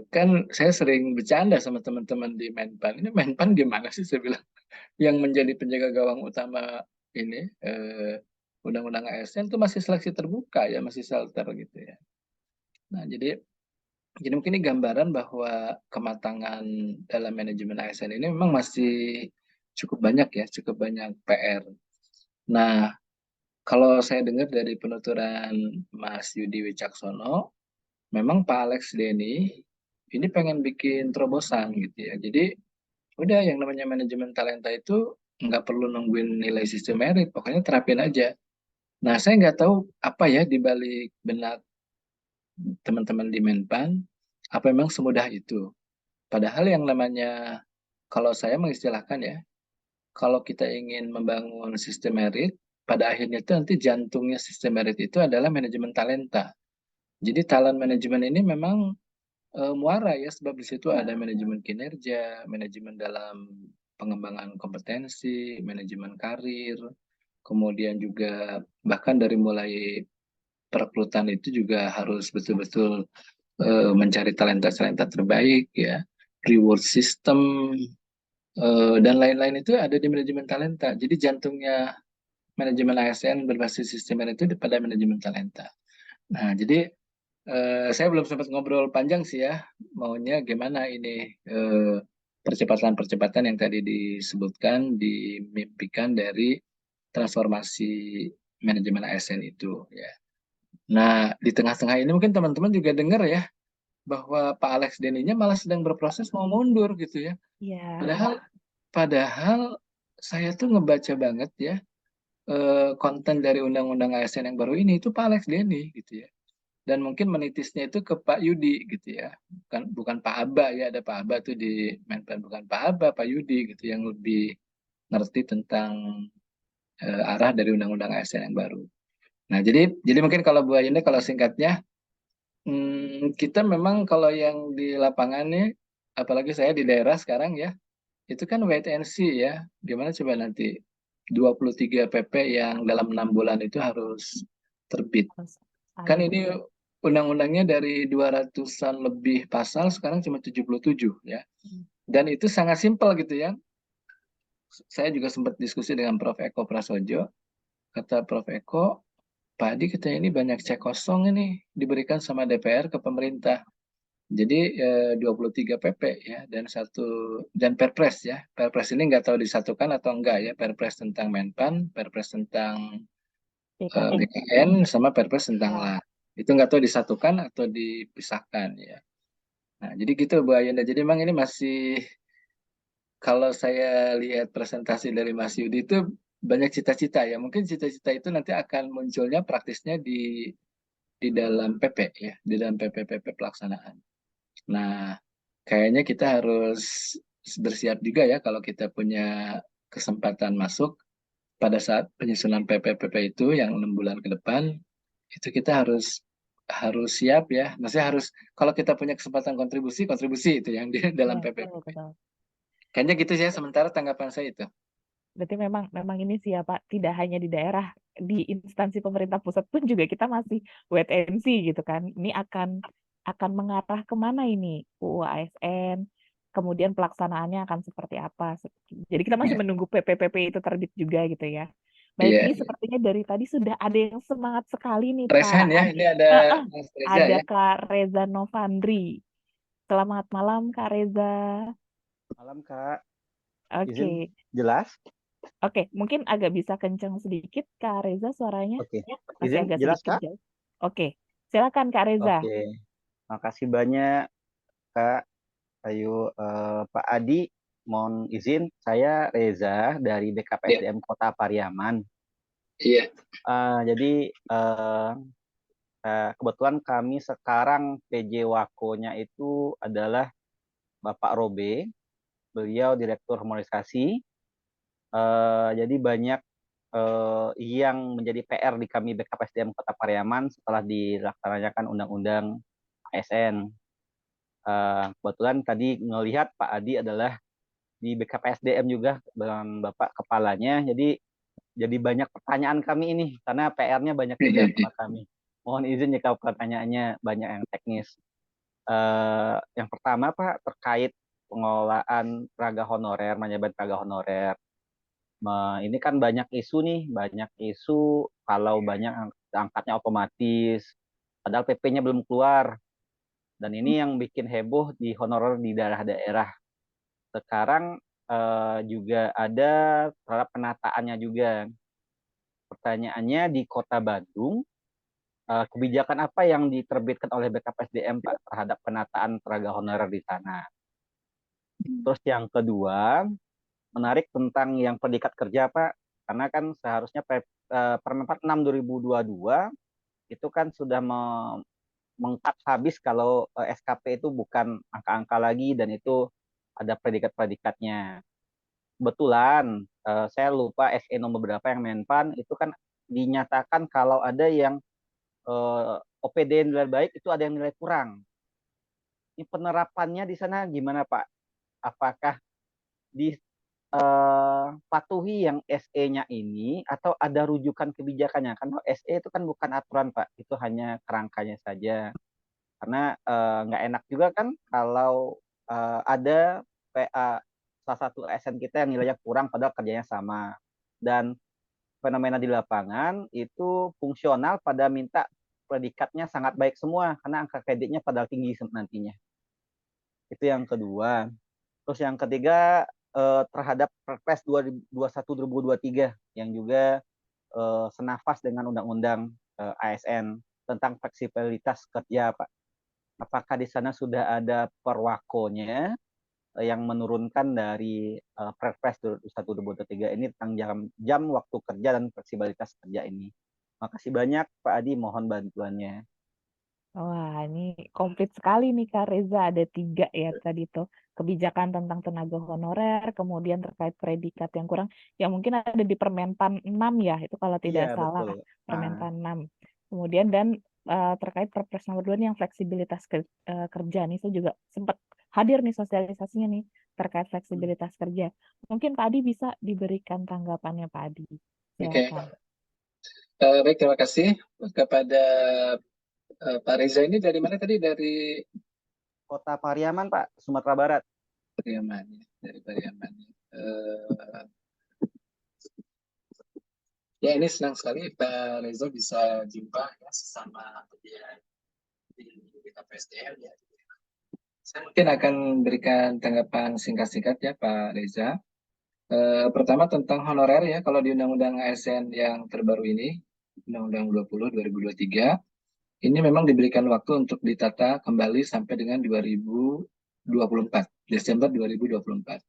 kan saya sering bercanda sama teman-teman di Menpan. Ini Menpan gimana sih, saya bilang, yang menjadi penjaga gawang utama ini undang-undang ASN itu masih seleksi terbuka ya, masih shelter gitu ya. Nah, jadi mungkin ini gambaran bahwa kematangan dalam manajemen ASN ini memang masih cukup banyak ya, cukup banyak PR. Nah, kalau saya dengar dari penuturan Mas Yudi Wicaksono, memang Pak Alex Denny ini pengen bikin terobosan gitu ya. Jadi udah, yang namanya manajemen talenta itu nggak perlu nungguin nilai sistem merit, pokoknya terapin aja. Nah, saya nggak tahu apa ya di balik benak teman-teman di Menpan, apa memang semudah itu. Padahal yang namanya, kalau saya mengistilahkan ya, kalau kita ingin membangun sistem merit, pada akhirnya itu nanti jantungnya sistem merit itu adalah manajemen talenta. Jadi talent manajemen ini memang muara ya, sebab di situ ada manajemen kinerja, manajemen dalam pengembangan kompetensi, manajemen karir, kemudian juga bahkan dari mulai perekrutan itu juga harus betul-betul mencari talenta-talenta terbaik ya. reward system, dan lain-lain itu ada di manajemen talenta. Jadi jantungnya manajemen ASN berbasis sistem itu pada manajemen talenta. Nah, jadi saya belum sempat ngobrol panjang sih ya, maunya gimana ini percepatan-percepatan yang tadi disebutkan, dimimpikan dari transformasi manajemen ASN itu ya. Nah, di tengah-tengah ini mungkin teman-teman juga dengar ya, bahwa Pak Alex Deninya malah sedang berproses mau mundur gitu ya. Iya. Padahal saya tuh ngebaca banget ya konten dari Undang-Undang ASN yang baru ini itu Pak Alex Deni gitu ya. Dan mungkin menitisnya itu ke Pak Yudi gitu ya. Bukan Pak Aba ya, ada Pak Aba tuh di Menpan, bukan Pak Aba, Pak Yudi gitu yang lebih ngerti tentang arah dari Undang-Undang ASN yang baru. Nah, jadi mungkin kalau Bu Ayunda kalau singkatnya kita memang kalau yang di lapangan nih, apalagi saya di daerah sekarang ya, itu kan wait and see ya. Gimana coba nanti 23 PP yang dalam 6 bulan itu harus terbit. Harus Kan ada. ini undang-undangnya dari 200-an lebih pasal, sekarang cuma 77 ya. Dan itu sangat simpel gitu ya. Saya juga sempat diskusi dengan Prof. Eko Prasojo. Kata Prof. Eko, Pak Adi kita ini banyak cek kosong ini diberikan sama DPR ke pemerintah. Jadi 23 PP ya dan Perpres ya. Perpres ini nggak tahu disatukan atau enggak ya. Perpres tentang Menpan, Perpres tentang BKN. BKN sama Perpres tentang Ya. LAN. Itu nggak tahu disatukan atau dipisahkan ya. Nah, jadi gitu Bu Ayunda. Jadi memang ini masih kalau saya lihat presentasi dari Mas Yudi itu banyak cita-cita ya. Mungkin cita-cita itu nanti akan munculnya praktisnya di dalam PP ya, di dalam PP pelaksanaan. Nah, kayaknya kita harus bersiap juga ya kalau kita punya kesempatan masuk pada saat penyusunan PP-PP itu yang 6 bulan ke depan, itu kita harus siap ya. Maksudnya harus kalau kita punya kesempatan kontribusi itu yang di dalam Iya, PP. betul. Kayaknya gitu ya sementara tanggapan saya itu. Berarti memang ini sih ya Pak, tidak hanya di daerah, di instansi pemerintah pusat pun juga kita masih wait and see gitu kan. Ini akan mengarah kemana ini UU ASN, kemudian pelaksanaannya akan seperti apa. Jadi kita masih Ya, menunggu PP itu terbit juga gitu ya. Baik, iya, ini iya. sepertinya dari tadi sudah ada yang semangat sekali nih Raise Pak hand ya, Adi. ini ada Heeh, Mas Reza ada ya. Kak Reza Novandri. Selamat malam Kak Reza. Malam Kak, Oke. izin jelas? Oke, mungkin agak bisa kencang sedikit, Kak Reza, suaranya Oke, masih izin agak jelas sedikit Kak? jauh. Oke, silakan Kak Reza. Oke, makasih banyak Kak. Ayo Pak Adi, mohon izin, saya Reza dari Iya, BKPSDM Kota Pariaman. iya, Jadi kebetulan kami sekarang PJ Wako-nya itu adalah Bapak Robe, beliau Direktur Harmonisasi. Jadi banyak yang menjadi PR di kami BKPSDM Kota Pariaman setelah dilaksanakan Undang-Undang ASN. Kebetulan tadi ngelihat Pak Adi adalah di BKPSDM juga dengan Bapak kepalanya. Jadi banyak pertanyaan kami ini karena PR-nya banyak juga iya. sama kami. Mohon izin ya kalau pertanyaannya banyak yang teknis. Yang pertama Pak terkait pengelolaan tenaga honorer, manajemen tenaga honorer. Ini kan banyak isu nih, banyak isu kalau banyak angkatnya otomatis, padahal PP-nya belum keluar. Dan ini yang bikin heboh di honorer di daerah-daerah. Sekarang juga ada terhadap penataannya juga. Pertanyaannya di Kota Bandung, kebijakan apa yang diterbitkan oleh BKPSDM Pak terhadap penataan tenaga honorer di sana? Terus yang kedua, menarik tentang yang predikat kerja Pak, karena kan seharusnya Permen 46 2022 itu kan sudah mengkat habis kalau SKP itu bukan angka-angka lagi dan itu ada predikat-predikatnya. Kebetulan saya lupa SE nomor berapa yang Menpan itu kan dinyatakan kalau ada yang OPD nilai baik itu ada yang nilai kurang. Ini penerapannya di sana gimana Pak? Apakah dipatuhi yang SE-nya ini atau ada rujukan kebijakannya? Karena SE itu kan bukan aturan Pak, itu hanya kerangkanya saja. Karena nggak enak juga kan kalau ada PA salah satu ASN kita yang nilainya kurang padahal kerjanya sama. Dan fenomena di lapangan itu fungsional pada minta predikatnya sangat baik semua karena angka kreditnya padahal tinggi nantinya. Itu yang kedua. Terus yang ketiga terhadap Perpres 2021-2023 yang juga senafas dengan Undang-Undang ASN tentang fleksibilitas kerja, Pak. Apakah di sana sudah ada perwakonya yang menurunkan dari Perpres 2021-2023 ini tentang jam waktu kerja dan fleksibilitas kerja ini? Makasih banyak Pak Adi, mohon bantuannya. Wah, ini komplit sekali nih Kak Reza. Ada 3 ya tadi tuh. Kebijakan tentang tenaga honorer, kemudian terkait predikat yang kurang, yang mungkin ada di Permenpan 6 ya, itu kalau tidak Iya, salah, betul. Permenpan 6. Kemudian dan terkait Perpres nomor 2 nih yang fleksibilitas kerja nih, saya juga sempat hadir nih sosialisasinya nih terkait fleksibilitas kerja. Mungkin Pak Adi bisa diberikan tanggapannya Pak Adi. Oke, Silakan. baik, terima kasih kepada Pak Reza. Ini dari mana tadi? Dari Kota Pariaman, Pak, Sumatera Barat. Pariaman, ya. Dari Pariaman. Ya, ini senang sekali Pak Reza bisa jumpa ya sesama pegiat di KPSDM ya. Saya mungkin akan berikan tanggapan singkat-singkat ya Pak Reza. Pertama tentang honorer ya, kalau di Undang-Undang ASN yang terbaru ini, Undang-Undang 20 2023, ini memang diberikan waktu untuk ditata kembali sampai dengan 2024, Desember 2024.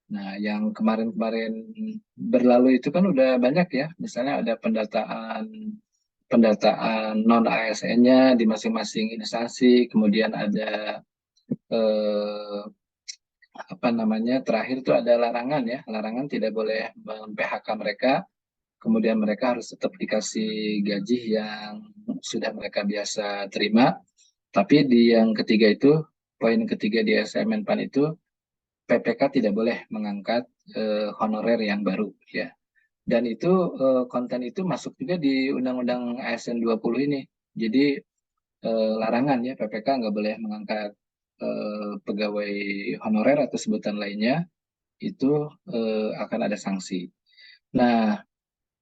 Nah, yang kemarin-kemarin berlalu itu kan udah banyak ya, misalnya ada pendataan non ASN-nya di masing-masing instansi, kemudian ada apa namanya, terakhir itu ada larangan ya, larangan tidak boleh mem-PHK mereka, kemudian mereka harus tetap dikasih gaji yang sudah mereka biasa terima. Tapi di yang ketiga itu, poin ketiga di SMN PAN itu, PPK tidak boleh mengangkat honorer yang baru ya. Dan itu konten itu masuk juga di Undang-Undang ASN 20 ini. Jadi larangan ya, PPK nggak boleh mengangkat pegawai honorer atau sebutan lainnya, itu akan ada sanksi. Nah,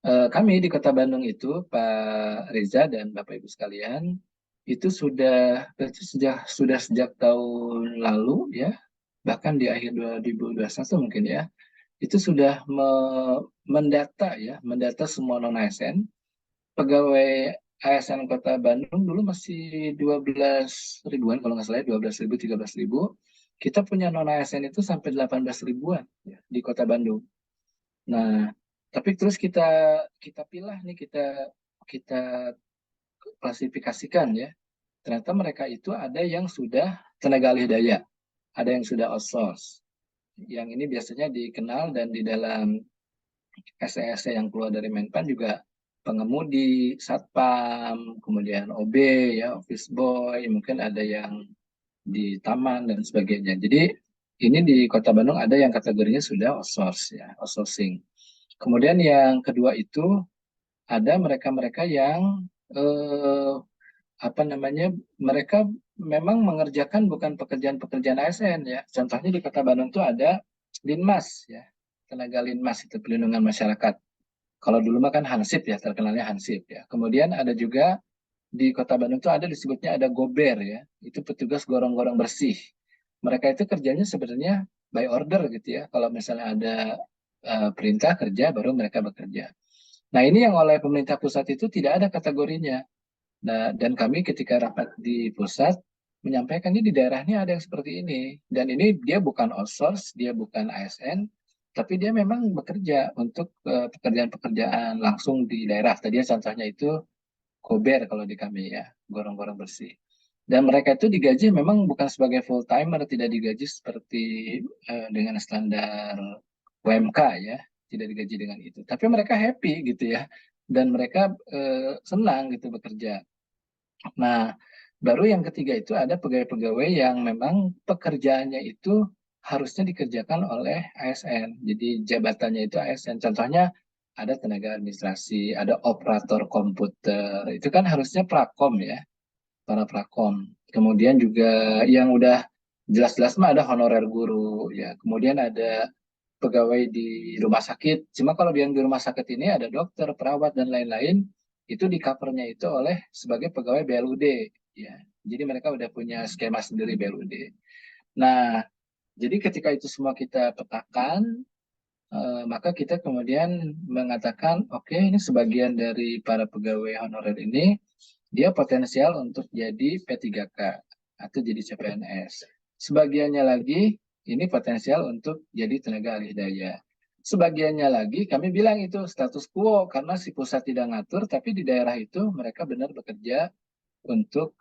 kami di Kota Bandung itu, Pak Reza dan Bapak Ibu sekalian, itu sudah sejak tahun lalu ya, bahkan di akhir 2021 mungkin ya, itu sudah mendata semua non ASN. Pegawai ASN Kota Bandung dulu masih 12 ribuan kalau nggak salah, 12 ribu, 13 ribu. Kita punya non ASN itu sampai 18 ribuan ya, di Kota Bandung. Nah, tapi terus kita pilah nih, kita klasifikasikan ya. Ternyata mereka itu ada yang sudah tenaga alih daya, ada yang sudah outsource. Yang ini biasanya dikenal dan di dalam SESC yang keluar dari Menpan juga pengemudi, satpam, kemudian OB ya, office boy, mungkin ada yang di taman dan sebagainya. Jadi ini di Kota Bandung ada yang kategorinya sudah outsource ya, outsourcing. Kemudian yang kedua itu ada mereka-mereka yang apa namanya, mereka memang mengerjakan bukan pekerjaan-pekerjaan ASN ya. Contohnya di Kota Bandung itu ada Linmas ya, tenaga Linmas itu pelindungan masyarakat. Kalau dulu mah kan Hansip ya, terkenalnya Hansip ya. Kemudian ada juga di Kota Bandung itu ada disebutnya ada Gober ya, itu petugas gorong-gorong bersih. Mereka itu kerjanya sebenarnya by order gitu ya. Kalau misalnya ada perintah kerja, baru mereka bekerja. Nah, ini yang oleh pemerintah pusat itu tidak ada kategorinya. Nah, dan kami ketika rapat di pusat menyampaikan ini di daerah ini ada yang seperti ini. Dan ini dia bukan outsource, dia bukan ASN, tapi dia memang bekerja untuk pekerjaan-pekerjaan langsung di daerah. Tadi contohnya itu Kober kalau di kami ya, gorong-gorong bersih. Dan mereka itu digaji memang bukan sebagai full timer, tidak digaji seperti dengan standar UMK ya, tidak digaji dengan itu. Tapi mereka happy gitu ya, dan mereka senang gitu bekerja. Nah, baru yang ketiga itu ada pegawai-pegawai yang memang pekerjaannya itu harusnya dikerjakan oleh ASN. Jadi jabatannya itu ASN. Contohnya ada tenaga administrasi, ada operator komputer. Itu kan harusnya prakom ya, para prakom. Kemudian juga yang udah Jelas-jelas mah ada honorer guru ya. Kemudian ada pegawai di rumah sakit. Cuma kalau yang di rumah sakit ini ada dokter, perawat dan lain-lain, itu di covernya itu oleh sebagai pegawai BLUD ya. Jadi mereka udah punya skema sendiri BLUD. Nah, jadi ketika itu semua kita petakan, maka kita kemudian mengatakan, oke, ini sebagian dari para pegawai honorer ini, dia potensial untuk jadi P3K atau jadi CPNS. Sebagiannya lagi, ini potensial untuk jadi tenaga alih daya. Sebagiannya lagi, kami bilang itu status quo, karena si pusat tidak ngatur, tapi di daerah itu mereka benar bekerja untuk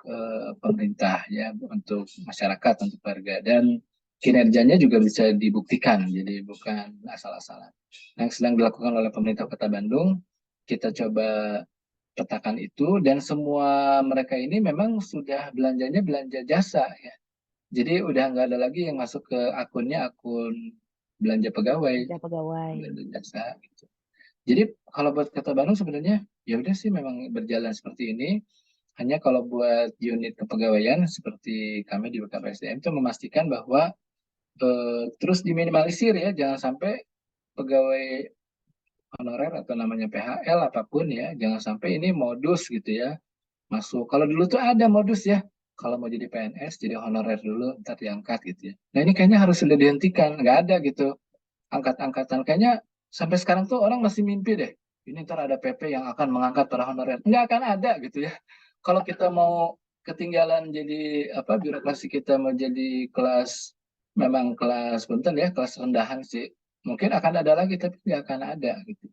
pemerintah, ya, untuk masyarakat, untuk warga. Dan kinerjanya juga bisa dibuktikan, jadi bukan asal-asalan. Yang sedang dilakukan oleh pemerintah Kota Bandung, kita coba petakan itu, dan semua mereka ini memang sudah belanjanya belanja jasa ya. Jadi udah nggak ada lagi yang masuk ke akunnya akun belanja pegawai, Kerja pegawai. belanja jasa gitu. Jadi kalau buat Kota Bandung sebenarnya ya udah sih memang berjalan seperti ini. Hanya kalau buat unit kepegawaian seperti kami di BKPSDM itu memastikan bahwa terus diminimalisir ya, jangan sampai pegawai honorer atau namanya PHL apapun ya, jangan sampai ini modus gitu ya masuk. Kalau dulu tuh ada modus ya, kalau mau jadi PNS jadi honorer dulu, ntar diangkat gitu ya. Nah ini kayaknya harus sudah dihentikan, nggak ada gitu angkat-angkatan. Kayaknya sampai sekarang tuh orang masih mimpi deh, ini ntar ada PP yang akan mengangkat para honorer. Nggak akan ada gitu ya. Kalau kita mau ketinggalan jadi apa, birokrasi kita mau jadi kelas, memang kelas punten ya, kelas rendahan sih. Mungkin akan ada lagi, tapi nggak akan ada gitu.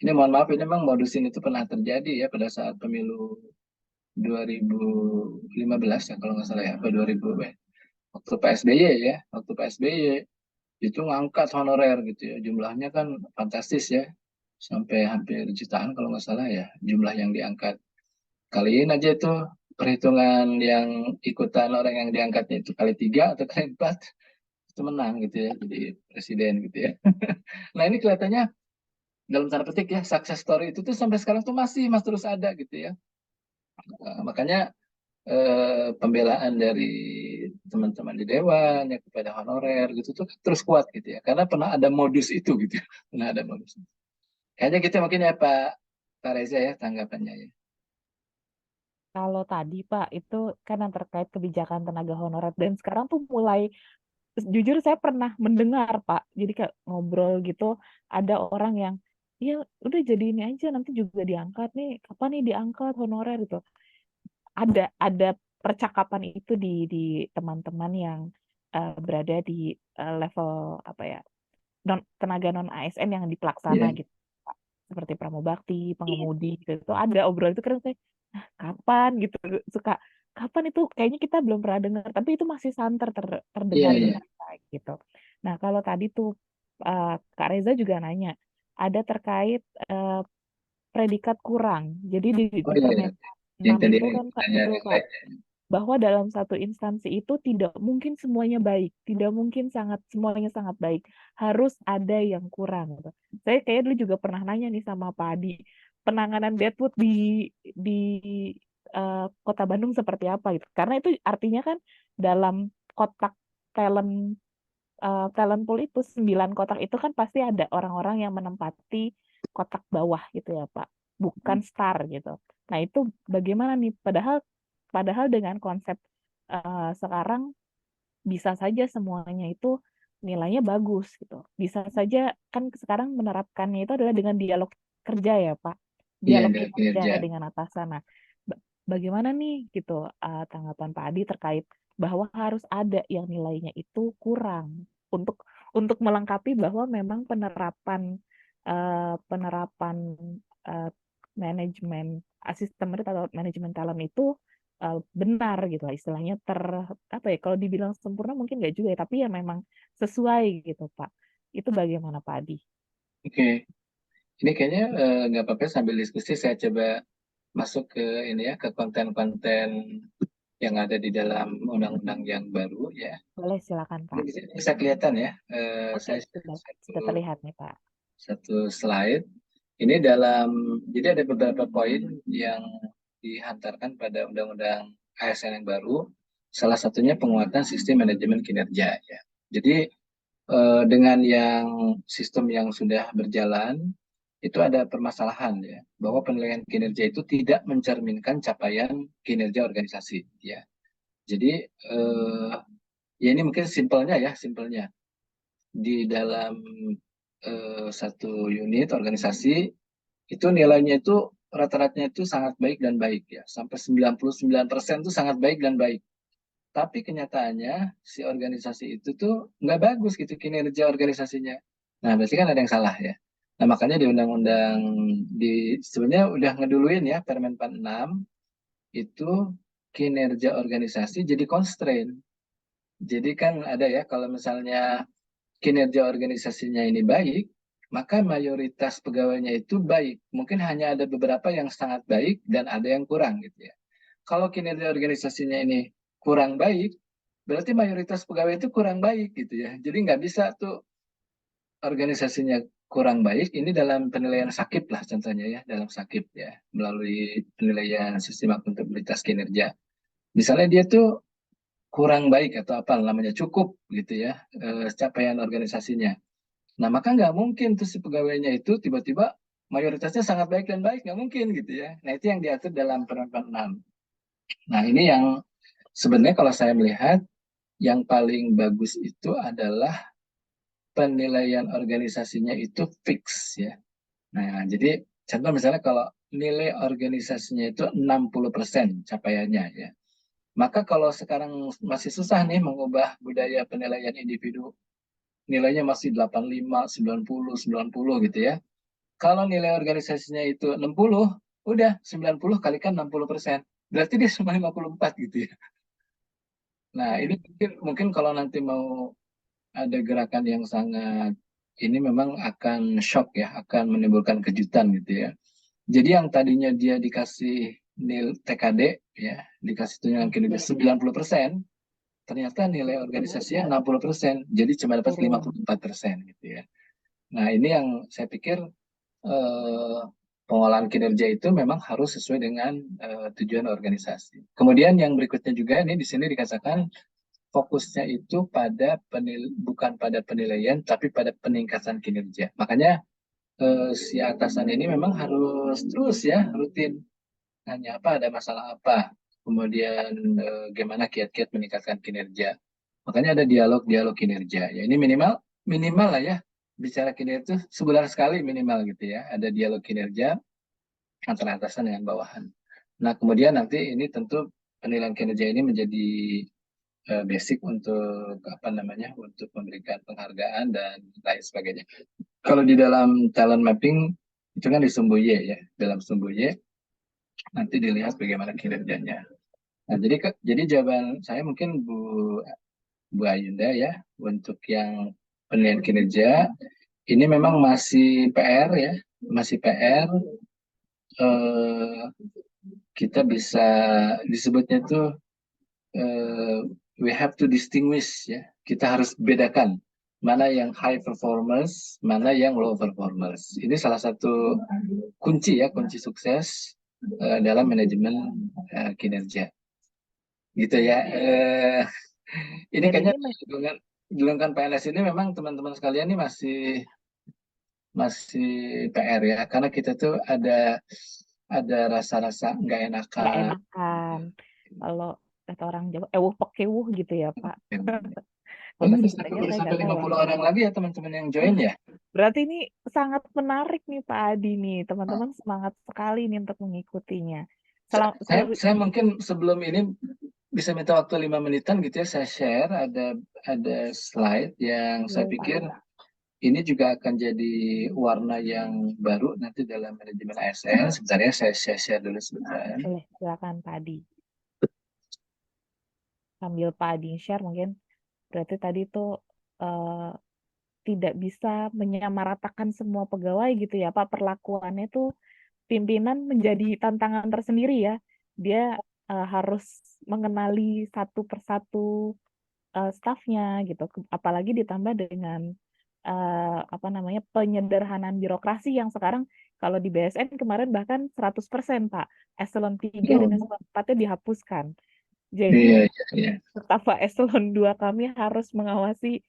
Ini mohon maaf, ini memang modus ini tuh pernah terjadi ya pada saat pemilu 2015 ya kalau nggak salah ya, apa 2000 ya. Waktu PSBY ya, waktu PSBY itu ngangkat honorer gitu ya. Jumlahnya kan fantastis ya, sampai hampir jutaan kalau nggak salah ya jumlah yang diangkat. Kaliin aja itu perhitungan yang ikutan orang yang diangkatnya itu kali 3 atau kali 4, itu menang gitu ya, jadi presiden gitu ya. Nah ini kelihatannya dalam tanda petik ya, success story itu tuh sampai sekarang tuh masih terus ada gitu ya. Makanya pembelaan dari teman-teman di dewan ya kepada honorer gitu tuh terus kuat gitu ya, karena pernah ada modus itu gitu ya. Pernah ada modus. Kayaknya gitu mungkin ya Pak Reza ya tanggapannya ya. Kalau tadi Pak, itu kan yang terkait kebijakan tenaga honorer. Dan sekarang tuh mulai, jujur saya pernah mendengar Pak, jadi kayak ngobrol gitu, ada orang yang, ya udah jadi ini aja, nanti juga diangkat nih, kapan nih diangkat honorer itu. Ada percakapan itu di teman-teman yang berada di level apa ya, tenaga non ASN yang di pelaksana Iya. gitu Pak. Seperti pramubakti, pengemudi gitu. Itu ada obrolan itu, karena saya, "Hah, kapan gitu, suka kapan itu, kayaknya kita belum pernah dengar, tapi itu masih santer Iya, terdengar di iya. mereka gitu." Nah, kalau tadi tuh Kak Reza juga nanya, ada terkait eh, predikat kurang. Jadi Oh di iya, iya. Permentan Yang 6 tadi itu kan Kak, pertanyaan betul yang Kak, lain. bahwa dalam satu instansi itu tidak mungkin semuanya baik, tidak mungkin semuanya sangat baik, harus ada yang kurang gitu. Saya kayak dulu juga pernah nanya nih sama Pak Adi, penanganan Deadwood di Kota Bandung seperti apa gitu. Karena itu artinya kan dalam kotak talent talent pool itu, 9 kotak itu kan pasti ada orang-orang yang menempati kotak bawah gitu ya Pak, bukan star gitu. Nah itu bagaimana nih? Padahal padahal dengan konsep sekarang bisa saja semuanya itu nilainya bagus gitu. Bisa saja kan sekarang menerapkannya itu adalah dengan dialog kerja ya Pak, Iya, dialog dari kinerja kinerja. dengan atasan. Nah, bagaimana nih gitu tanggapan Pak Adi terkait bahwa harus ada yang nilainya itu kurang untuk melengkapi bahwa memang penerapan eh, manajemen sistem atau manajemen talent itu benar gitu lah, istilahnya apa ya, kalau dibilang sempurna mungkin nggak juga ya, tapi ya memang sesuai gitu Pak. Itu bagaimana Pak Adi? Oke. Ini kayaknya nggak apa-apa sambil diskusi saya coba masuk ke ini ya, ke konten-konten yang ada di dalam undang-undang yang baru ya. Boleh silakan Ini Pak. bisa kelihatan ya. Oke, Saya satu sudah terlihat nih Pak. satu slide. Ini jadi ada beberapa poin yang dihantarkan pada undang-undang ASN yang baru. salah satunya penguatan sistem manajemen kinerja ya. Jadi dengan yang sistem yang sudah berjalan itu ada permasalahan ya, bahwa penilaian kinerja itu tidak mencerminkan capaian kinerja organisasi ya. Jadi ya ini mungkin simpelnya di dalam satu unit organisasi itu nilainya itu rata-ratanya itu sangat baik dan baik ya, sampai 99% itu sangat baik dan baik. Tapi kenyataannya si organisasi itu tuh nggak bagus gitu kinerja organisasinya. Nah, berarti kan ada yang salah ya. Nah, makanya di undang-undang sebenarnya udah ngeduluin ya Permen Pan 6 itu kinerja organisasi jadi constraint. Jadi kan ada ya kalau misalnya kinerja organisasinya ini baik, maka mayoritas pegawainya itu baik. Mungkin hanya ada beberapa yang sangat baik dan ada yang kurang gitu ya. Kalau kinerja organisasinya ini kurang baik, berarti mayoritas pegawai itu kurang baik gitu ya. Jadi nggak bisa tuh organisasinya kurang baik, ini dalam penilaian sakit lah contohnya ya, dalam sakit ya, melalui penilaian sistem akuntabilitas kinerja. Misalnya dia tuh kurang baik atau apa namanya cukup gitu ya, capaian organisasinya. Nah, maka nggak mungkin tuh si pegawainya itu tiba-tiba mayoritasnya sangat baik dan baik, nggak mungkin gitu ya. Nah, itu yang diatur dalam Permen 6. Nah, ini yang sebenarnya kalau saya melihat yang paling bagus itu adalah penilaian organisasinya itu fix ya. Nah, jadi contoh misalnya kalau nilai organisasinya itu 60% capaiannya ya. Maka kalau sekarang masih susah nih mengubah budaya penilaian individu, nilainya masih 85, 90, 90 gitu ya. Kalau nilai organisasinya itu 60, udah 90 kalikan 60%. Berarti dia cuma 54 gitu ya. Nah, ini mungkin kalau nanti mau ada gerakan yang sangat ini memang akan shock ya, akan menimbulkan kejutan gitu ya. Jadi yang tadinya dia dikasih nilai TKD ya, dikasih tunjangan kinerja 90%, ternyata nilai organisasinya 60%, jadi cuma dapat 54% gitu ya. Nah, ini yang saya pikir pengolahan kinerja itu memang harus sesuai dengan tujuan organisasi. Kemudian yang berikutnya juga ini di sini dikatakan fokusnya itu pada bukan pada penilaian tapi pada peningkatan kinerja. Makanya si atasan ini memang harus terus ya rutin nanya apa ada masalah apa, kemudian gimana kiat-kiat meningkatkan kinerja. Makanya ada dialog-dialog kinerja. Ya ini minimal lah ya bicara kinerja itu sebulan sekali minimal gitu ya. Ada dialog kinerja antara atasan dengan bawahan. Nah kemudian nanti ini tentu penilaian kinerja ini menjadi basic untuk apa namanya untuk memberikan penghargaan dan lain sebagainya. Kalau di dalam talent mapping itu kan di sumbu Y ya, dalam sumbu Y nanti dilihat bagaimana kinerjanya. Nah, jadi jawaban saya mungkin Bu Ayunda ya untuk yang penilaian kinerja ini memang masih PR ya, masih PR. Kita bisa disebutnya tuh we have to distinguish ya. Kita harus bedakan mana yang high performance, mana yang low performance. Ini salah satu kunci ya, kunci sukses dalam manajemen kinerja. Gitu ya. Ini Dan kayaknya ini dengan PNS ini memang teman-teman sekalian ini masih PR ya, karena kita tuh ada rasa-rasa nggak nggak enakan. enakan. Kalau kata orang Jawa, ewuh pekewuh gitu ya Pak. Kalau Ini bahasa bisa Sundanya saya sampai nggak tahu 50 ya. orang lagi ya teman-teman yang join ya. Berarti ini sangat menarik nih Pak Adi nih. Teman-teman semangat sekali nih untuk mengikutinya. Saya mungkin sebelum ini bisa minta waktu 5 menitan gitu ya, saya share ada slide yang saya pikir ini juga akan jadi warna yang baru nanti dalam manajemen ASN. Sebentar ya, saya share dulu sebentar. Boleh, silakan Pak Adi. Sambil Pak Adi share mungkin berarti tadi tuh tidak bisa menyamaratakan semua pegawai gitu ya Pak. Perlakuannya tuh pimpinan menjadi tantangan tersendiri ya. Dia harus mengenali satu persatu stafnya gitu. Apalagi ditambah dengan apa namanya penyederhanaan birokrasi yang sekarang kalau di BSN kemarin bahkan 100% Pak. Eselon 3 dan eselon 4-nya dihapuskan. Jadi Iya, iya, iya. staf eselon 2 kami harus mengawasi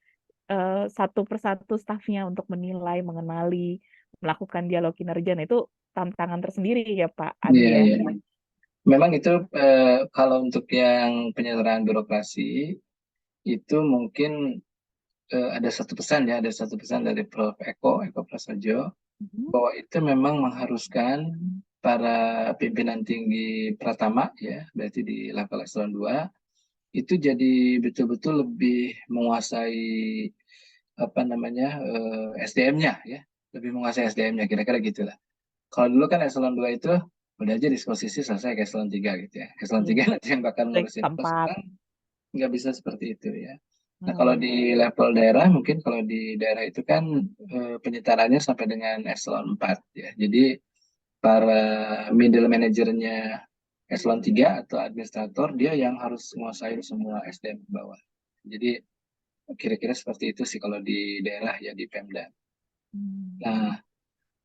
satu persatu stafnya untuk menilai, mengenali, melakukan dialog kinerja. Nah, itu tantangan tersendiri ya Pak Iya, Adi ya. iya. Memang itu kalau untuk yang penyelenggaraan birokrasi itu mungkin ada satu pesan ya, ada satu pesan dari Prof. Eko Prasojo Mhm. bahwa itu memang mengharuskan para pimpinan tinggi Pratama ya, berarti di level eselon 2 itu jadi betul-betul lebih menguasai apa namanya SDM-nya ya, lebih menguasai SDM-nya kira-kira gitulah. Kalau dulu kan eselon 2 itu udah aja disposisi selesai ke eselon 3 gitu ya. Eselon 3 Iya, nanti yang bakal baik ngurusin. Kalau tempat. sekarang nggak bisa seperti itu ya. Nah, kalau di level daerah, mungkin kalau di daerah itu kan penyitarannya sampai dengan eselon 4 ya. Jadi para middle manajernya eselon 3 atau administrator, dia yang harus menguasai semua SDM ke bawah. Jadi kira-kira seperti itu sih kalau di daerah ya, di Pemda. Hmm. Nah,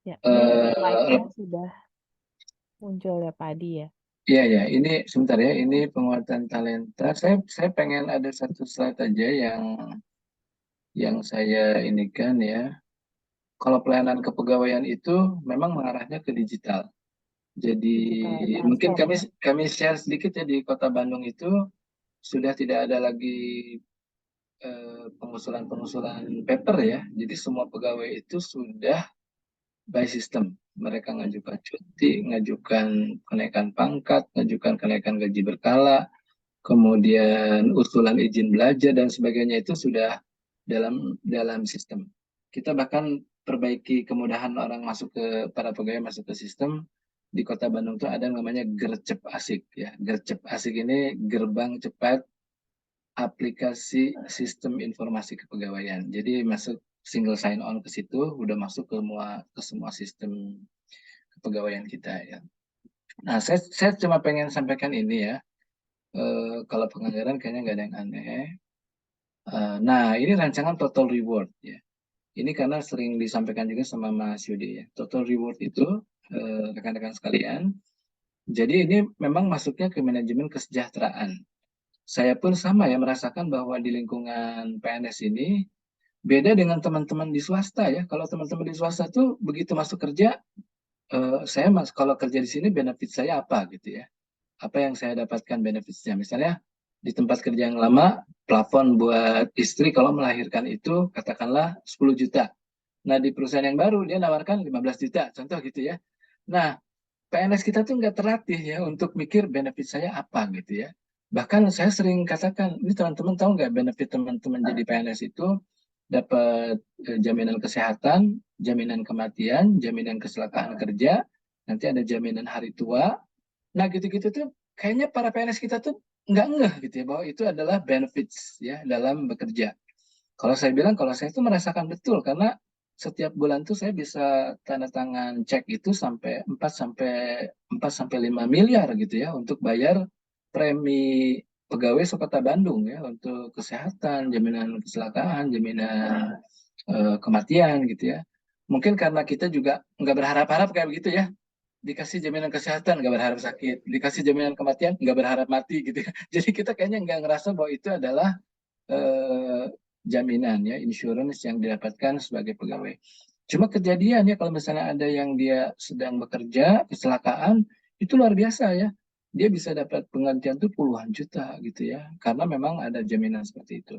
Ya, ini slide-nya eh, sudah muncul ya Pak Adi ya. iya ya, ini sebentar ya, ini penguatan talenta. Saya pengen ada satu slide aja yang saya inikan ya. Kalau pelayanan kepegawaian itu memang mengarahnya ke digital. Jadi Digital mungkin transform kami ya. kami share sedikit ya, di Kota Bandung itu sudah tidak ada lagi pengusulan-pengusulan paper ya. Jadi semua pegawai itu sudah by system. Mereka ngajukan cuti, ngajukan kenaikan pangkat, ngajukan kenaikan gaji berkala, kemudian usulan izin belajar dan sebagainya itu sudah dalam sistem. Kita bahkan perbaiki kemudahan orang masuk ke para pegawai masuk ke sistem. Di Kota Bandung itu ada yang namanya Gercep Asik ya. Gercep Asik ini gerbang cepat aplikasi sistem informasi kepegawaian. Jadi masuk single sign on ke situ, udah masuk ke semua sistem kepegawaian kita ya. Nah, saya cuma pengen sampaikan ini ya. Kalau penganggaran kayaknya nggak ada yang aneh. Nah, ini rancangan total reward ya. Ini karena sering disampaikan juga sama Mas Yudi ya. Total reward itu rekan-rekan sekalian. Jadi ini memang masuknya ke manajemen kesejahteraan. Saya pun sama ya merasakan bahwa di lingkungan PNS ini beda dengan teman-teman di swasta ya. Kalau teman-teman di swasta tuh begitu masuk kerja, kalau kerja di sini benefit saya apa gitu ya. Apa yang saya dapatkan benefitnya. Misalnya di tempat kerja yang lama, plafon buat istri kalau melahirkan itu katakanlah 10 juta. Nah, di perusahaan yang baru dia nawarkan 15 juta, contoh gitu ya. Nah, PNS kita tuh nggak terlatih ya untuk mikir benefit saya apa gitu ya. Bahkan saya sering katakan, ini teman-teman tahu nggak benefit teman-teman jadi PNS itu dapat jaminan kesehatan, jaminan kematian, jaminan kecelakaan kerja, nanti ada jaminan hari tua. Nah, gitu-gitu tuh kayaknya para PNS kita tuh nggak ngeh gitu ya bahwa itu adalah benefits ya dalam bekerja. Kalau saya bilang, kalau saya tuh merasakan betul karena setiap bulan tuh saya bisa tanda tangan cek itu sampai 4 sampai 5 miliar gitu ya untuk bayar premi pegawai sekota Bandung ya untuk kesehatan, jaminan kecelakaan, jaminan kematian gitu ya. Mungkin karena kita juga nggak berharap-harap kayak begitu ya, dikasih jaminan kesehatan nggak berharap sakit, dikasih jaminan kematian nggak berharap mati gitu ya. Jadi kita kayaknya nggak ngerasa bahwa itu adalah eh, jaminan ya, insurance yang didapatkan sebagai pegawai. Cuma kejadian ya kalau misalnya ada yang dia sedang bekerja kecelakaan itu luar biasa ya. Dia bisa dapat penggantian tuh puluhan juta gitu ya, karena memang ada jaminan seperti itu.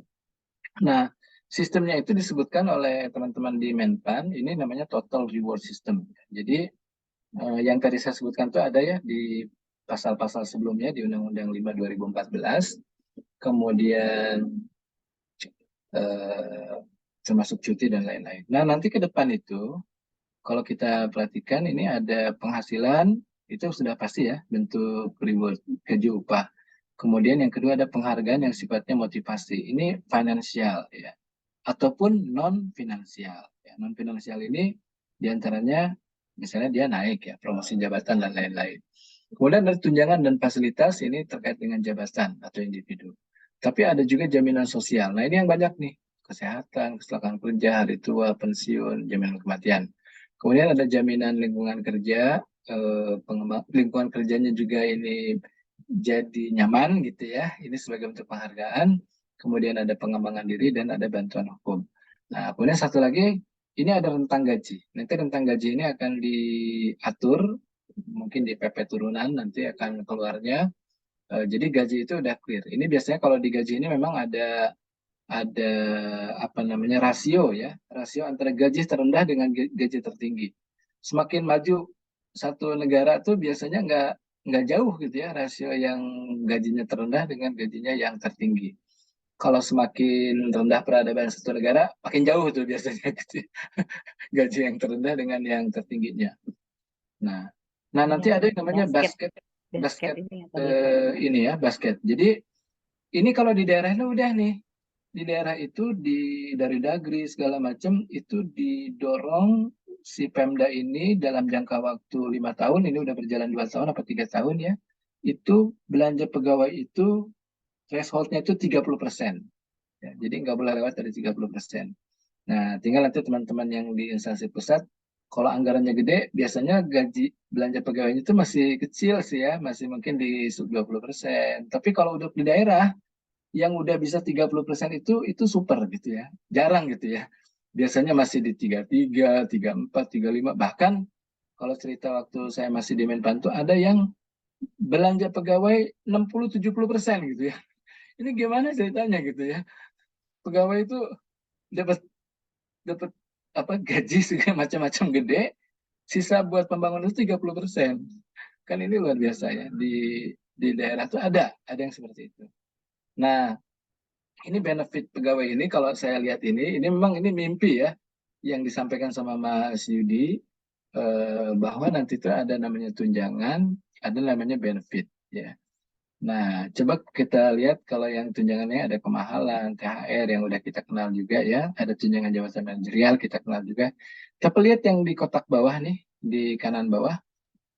Nah, sistemnya itu disebutkan oleh teman-teman di Menpan, ini namanya total reward system. Jadi yang tadi saya sebutkan tuh ada ya di pasal-pasal sebelumnya di Undang-Undang 5 2014, kemudian eh, termasuk cuti dan lain-lain. Nah, nanti ke depan itu, kalau kita perhatikan ini ada penghasilan, itu sudah pasti ya, bentuk reward, gaji upah. Kemudian yang kedua ada penghargaan yang sifatnya motivasi. Ini finansial ya, ataupun non finansial. Ya, non finansial ini diantaranya misalnya dia naik ya, promosi jabatan dan lain-lain. Kemudian ada tunjangan dan fasilitas ini terkait dengan jabatan atau individu. Tapi ada juga jaminan sosial. Nah, ini yang banyak nih. Kesehatan, kecelakaan kerja, hari tua, pensiun, jaminan kematian. Kemudian ada jaminan lingkungan kerja, lingkungan kerjanya juga ini jadi nyaman gitu ya. Ini sebagai bentuk penghargaan. Kemudian ada pengembangan diri dan ada bantuan hukum. Nah, kemudian satu lagi, ini ada rentang gaji. Nanti rentang gaji ini akan diatur, mungkin di PP turunan nanti akan keluarnya. Jadi gaji itu udah clear. Ini biasanya kalau di gaji ini memang ada apa namanya rasio ya, rasio antara gaji terendah dengan gaji tertinggi. Semakin maju satu negara tuh biasanya nggak jauh gitu ya rasio yang gajinya terendah dengan gajinya yang tertinggi. Kalau semakin rendah peradaban satu negara, makin jauh tuh biasanya gitu ya. Gaji yang terendah dengan yang tertingginya. Nah, nanti Yang ada yang namanya basket basket ini ya tadi Pak. ini ya basket. Jadi ini kalau di daerah itu udah nih, di daerah itu dari Dagri segala macam itu didorong si Pemda ini dalam jangka waktu 5 tahun, ini udah berjalan 2 tahun apa 3 tahun ya, itu belanja pegawai itu thresholdnya itu 30%. Ya, jadi nggak boleh lewat dari 30%. Nah, tinggal nanti teman-teman yang di instansi pusat, kalau anggarannya gede, biasanya gaji belanja pegawainya itu masih kecil sih ya, masih mungkin di sub 20%. Tapi kalau udah di daerah, yang udah bisa 30% itu super gitu ya. Jarang gitu ya. Biasanya masih di 33, 34, 35. Bahkan kalau cerita waktu saya masih di Menpan tuh ada yang belanja pegawai 60-70% gitu ya. Ini gimana ceritanya gitu ya. Pegawai itu dapat dapat apa gaji segala macam-macam gede, sisa buat pembangunan itu 30%. Kan ini luar biasa ya. Di daerah tuh ada yang seperti itu. Nah, ini benefit pegawai ini kalau saya lihat ini memang ini mimpi ya yang disampaikan sama Mas Yudi, bahwa nanti itu ada namanya tunjangan, ada namanya benefit ya. Nah, coba kita lihat kalau yang tunjangannya ada kemahalan, THR yang udah kita kenal juga ya, ada tunjangan jabatan manajerial kita kenal juga. Kita lihat yang di kotak bawah nih, di kanan bawah,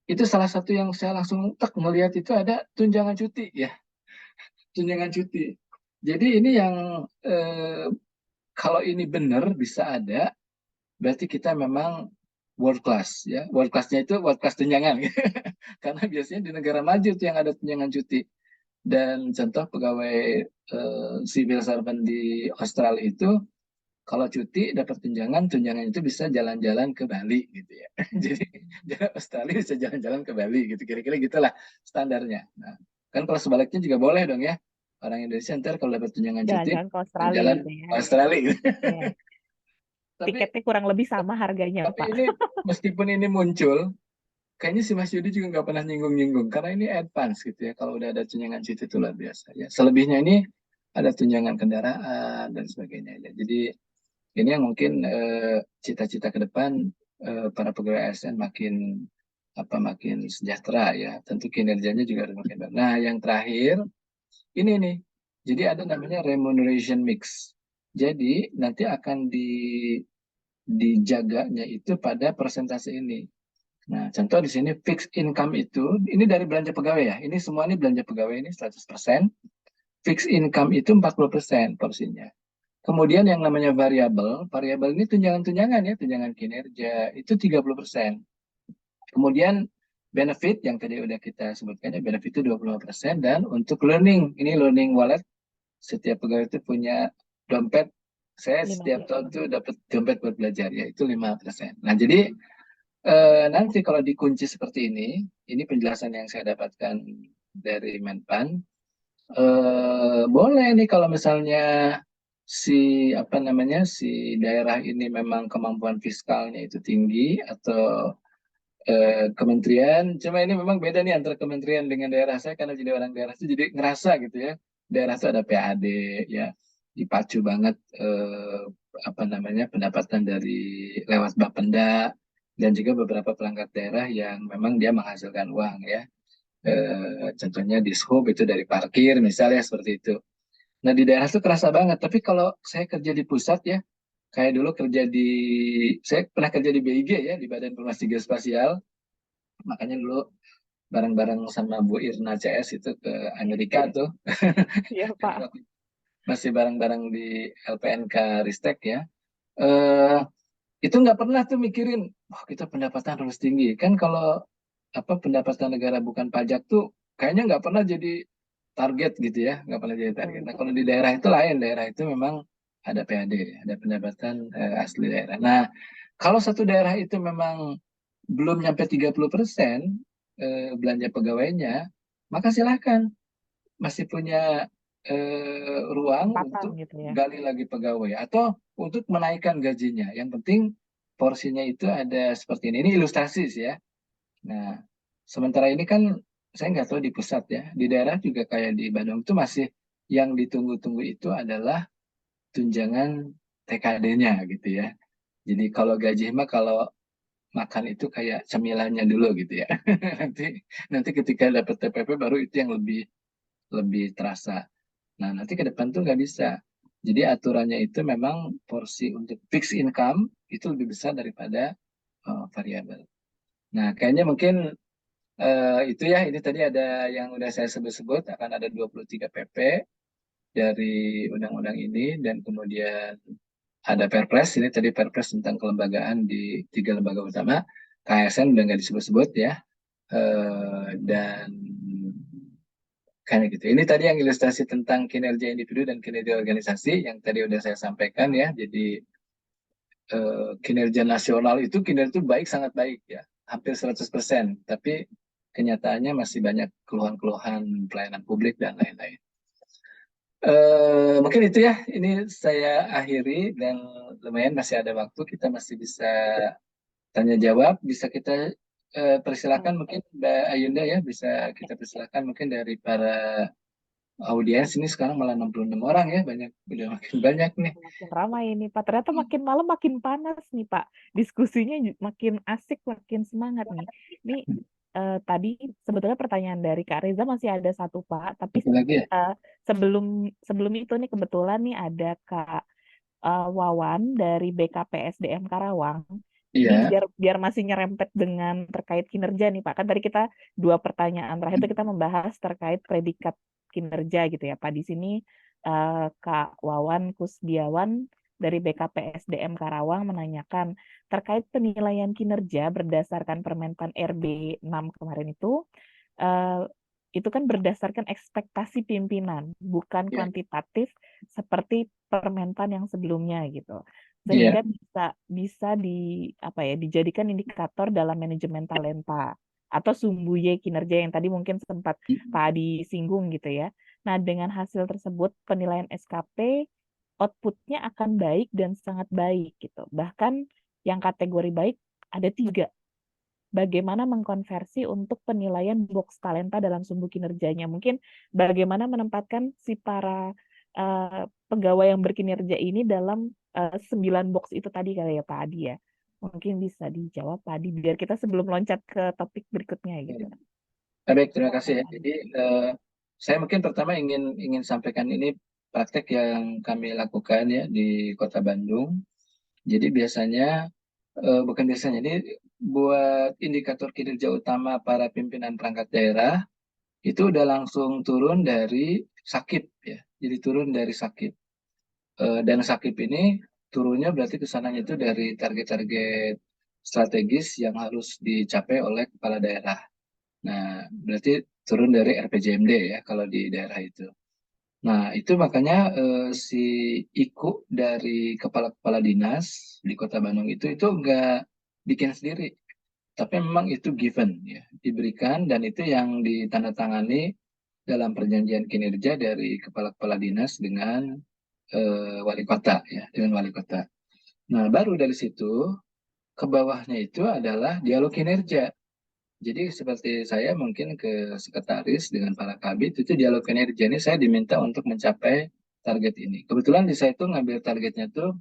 itu salah satu yang saya langsung ngelihat itu ada tunjangan cuti ya, tunjangan cuti. Jadi ini yang kalau ini benar bisa ada, berarti kita memang world class ya. World class-nya itu world class tunjangan. Karena biasanya di negara maju tuh yang ada tunjangan cuti. Dan contoh pegawai civil servant di Australia itu kalau cuti dapat tunjangan, tunjangan itu bisa jalan-jalan ke Bali gitu ya. Jadi Australia bisa jalan-jalan ke Bali gitu. Kira-kira gitulah standarnya. Nah, kan kalau sebaliknya juga boleh dong ya. Orang Indonesia ntar kalau dapat tunjangan cuti, Jalan-jalan ke Australia jalan gitu ya. ke Australia gitu. Iya. Tapi Tiketnya kurang lebih sama harganya, Tapi Pak. ini meskipun ini muncul, kayaknya si Mas Yudi juga nggak pernah nyinggung-nyinggung karena ini advance gitu ya. Kalau udah ada tunjangan cuti itu luar biasa ya. Selebihnya ini ada tunjangan kendaraan dan sebagainya ya. Jadi ini yang mungkin cita-cita ke depan para pegawai ASN makin sejahtera ya. Tentu kinerjanya juga harus makin baik. Nah, yang terakhir ini nih. Jadi ada namanya remuneration mix. Jadi nanti akan dijaganya itu pada persentase ini. Nah, contoh di sini fixed income itu, ini dari belanja pegawai ya. Ini semua ini belanja pegawai ini 100%. Fixed income itu 40% porsinya. Kemudian yang namanya variabel ini tunjangan-tunjangan ya, tunjangan kinerja, itu 30%. Kemudian benefit yang tadi udah kita sebutkan ya, benefit itu 25%. Dan untuk learning, ini learning wallet, setiap pegawai itu punya dompet. Saya 5%. setiap tahun tuh dapat dompet buat belajar ya, itu 5%. Nah, jadi nanti kalau dikunci seperti ini penjelasan yang saya dapatkan dari Menpan, boleh nih kalau misalnya si daerah ini memang kemampuan fiskalnya itu tinggi atau kementerian, cuma ini memang beda nih antara kementerian dengan daerah. Saya karena jadi orang daerah itu jadi ngerasa gitu ya, daerah itu ada PAD ya, dipacu banget pendapatan dari lewat Bapenda dan juga beberapa perangkat daerah yang memang dia menghasilkan uang ya. Contohnya di Dishub itu dari parkir misalnya seperti itu. Nah di daerah itu kerasa banget. Tapi kalau saya kerja di pusat ya, kayak dulu saya pernah kerja di BIG ya, di Badan Informasi Geospasial. Makanya dulu bareng-bareng sama Bu Irna CS itu ke Amerika tuh. Iya, Pak. Masih bareng-bareng di LPNK Ristek ya. Eh, itu nggak pernah tuh mikirin, wah kita pendapatan harus tinggi. Kan kalau pendapatan negara bukan pajak tuh kayaknya nggak pernah jadi target gitu ya, nggak pernah jadi target. Nah, kalau di daerah itu lain, daerah itu memang ada PAD, ada pendapatan asli daerah. Nah, kalau satu daerah itu memang belum nyampe 30% belanja pegawainya, maka silakan masih punya ruang Kesempatan untuk gitu ya. gali lagi pegawai atau untuk menaikkan gajinya. Yang penting porsinya itu ada seperti ini. Ini ilustrasi sih ya. Nah, sementara ini kan saya nggak tahu di pusat ya, di daerah juga kayak di Bandung itu masih yang ditunggu-tunggu itu adalah tunjangan TKD-nya gitu ya. Jadi kalau gaji mah kalau makan itu kayak cemilannya dulu gitu ya. Nanti nanti ketika dapat TPP baru itu yang lebih lebih terasa. Nah, nanti ke depan tuh nggak bisa. Jadi aturannya itu memang porsi untuk fixed income itu lebih besar daripada variabel. Nah, kayaknya mungkin itu ya, ini tadi ada yang udah saya sebut-sebut, akan ada 23 PP dari undang-undang ini, dan kemudian ada Perpres, ini tadi Perpres tentang kelembagaan di 3 lembaga utama, KSN udah nggak disebut-sebut ya, dan kayak gitu. Ini tadi yang ilustrasi tentang kinerja individu dan kinerja organisasi, yang tadi udah saya sampaikan ya, jadi kinerja nasional itu kinerja itu baik, sangat baik ya, hampir 100%, tapi kenyataannya masih banyak keluhan-keluhan pelayanan publik dan lain-lain. Mungkin itu ya, ini saya akhiri dan lumayan masih ada waktu, kita masih bisa tanya jawab, bisa kita persilakan mungkin Mbak Ayunda ya, bisa kita persilakan mungkin dari para audiens. Ini sekarang malah 66 orang ya, banyak, udah makin banyak nih. Makin ramai ini Pak. Ternyata makin malam makin panas nih Pak. Diskusinya makin asik, makin semangat nih. Ini tadi sebetulnya pertanyaan dari Kak Reza masih ada satu Pak, tapi Satu lagi ya? sebelum itu nih kebetulan nih ada Kak Wawan dari BKPSDM Karawang. Ini Iya. biar masih nyerempet dengan terkait kinerja nih Pak. Kan tadi kita 2 pertanyaan terakhir itu kita membahas terkait predikat kinerja gitu ya Pak. Di sini Kak Wawan Kusdiawan dari BKPSDM Karawang menanyakan terkait penilaian kinerja berdasarkan Permenpan RB 6 kemarin eh, itu kan berdasarkan ekspektasi pimpinan, bukan Iya. kuantitatif seperti Permenpan yang sebelumnya gitu. Iya. Sehingga bisa dijadikan indikator dalam manajemen talenta atau sumbuye kinerja yang tadi mungkin sempat Pak Adi singgung gitu ya. Nah, dengan hasil tersebut penilaian SKP outputnya akan baik dan sangat baik gitu. Bahkan yang kategori baik ada 3. Bagaimana mengkonversi untuk penilaian box talenta dalam sumbu kinerjanya. Mungkin bagaimana menempatkan si para pegawai yang berkinerja ini dalam 9 box itu tadi kali ya Pak Adi ya. Mungkin bisa dijawab Pak Adi biar kita sebelum loncat ke topik berikutnya gitu. Baik, terima kasih ya. Jadi saya mungkin pertama ingin sampaikan ini praktek yang kami lakukan ya di Kota Bandung. Jadi biasanya bukan biasanya, ini buat indikator kinerja utama para pimpinan perangkat daerah itu udah langsung turun dari sakit ya. Jadi turun dari sakit. Dan sakit ini turunnya berarti kesananya itu dari target-target strategis yang harus dicapai oleh kepala daerah. Nah, berarti turun dari RPJMD ya kalau di daerah itu. Nah, itu makanya si IKU dari kepala-kepala dinas di Kota Bandung itu enggak bikin sendiri, tapi memang itu given ya, diberikan, dan itu yang ditandatangani dalam perjanjian kinerja dari kepala-kepala dinas dengan wali kota ya, dengan wali kota. Nah, baru dari situ ke bawahnya itu adalah dialog kinerja. Jadi seperti saya mungkin ke sekretaris dengan para kabit itu dialog kinerja ini saya diminta untuk mencapai target ini. Kebetulan di saya itu ngambil targetnya tuh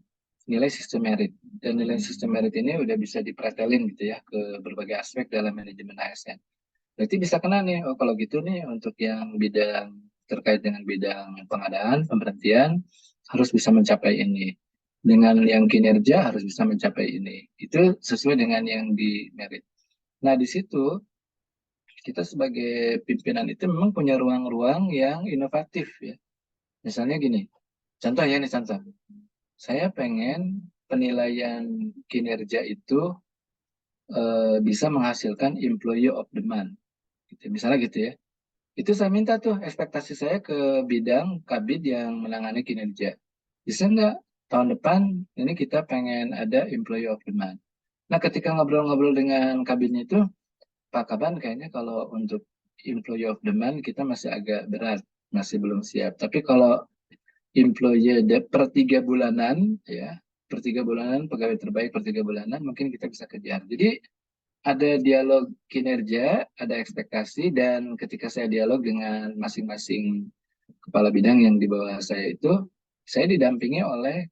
nilai sistem merit, dan nilai sistem merit ini udah bisa dipretelin gitu ya ke berbagai aspek dalam manajemen ASN. Berarti bisa kena nih, oh kalau gitu nih untuk yang bidang terkait dengan bidang pengadaan, pemberhentian harus bisa mencapai ini. Dengan yang kinerja harus bisa mencapai ini. Itu sesuai dengan yang di merit. Nah, di situ kita sebagai pimpinan itu memang punya ruang-ruang yang inovatif ya. Misalnya gini, contoh ya, ini contoh. Saya pengen penilaian kinerja itu bisa menghasilkan employee of the month. Gitu. Misalnya gitu ya. Itu saya minta tuh ekspektasi saya ke bidang kabid yang menangani kinerja. Bisa nggak tahun depan ini kita pengen ada employee of the month. Nah, ketika ngobrol-ngobrol dengan kabinnya itu, Pak Kaban kayaknya kalau untuk employee of the month kita masih agak berat, masih belum siap. Tapi kalau employee per 3 bulanan, ya, per 3 bulanan, pegawai terbaik per 3 bulanan, mungkin kita bisa kejar. Jadi ada dialog kinerja, ada ekspektasi, dan ketika saya dialog dengan masing-masing kepala bidang yang di bawah saya itu, saya didampingi oleh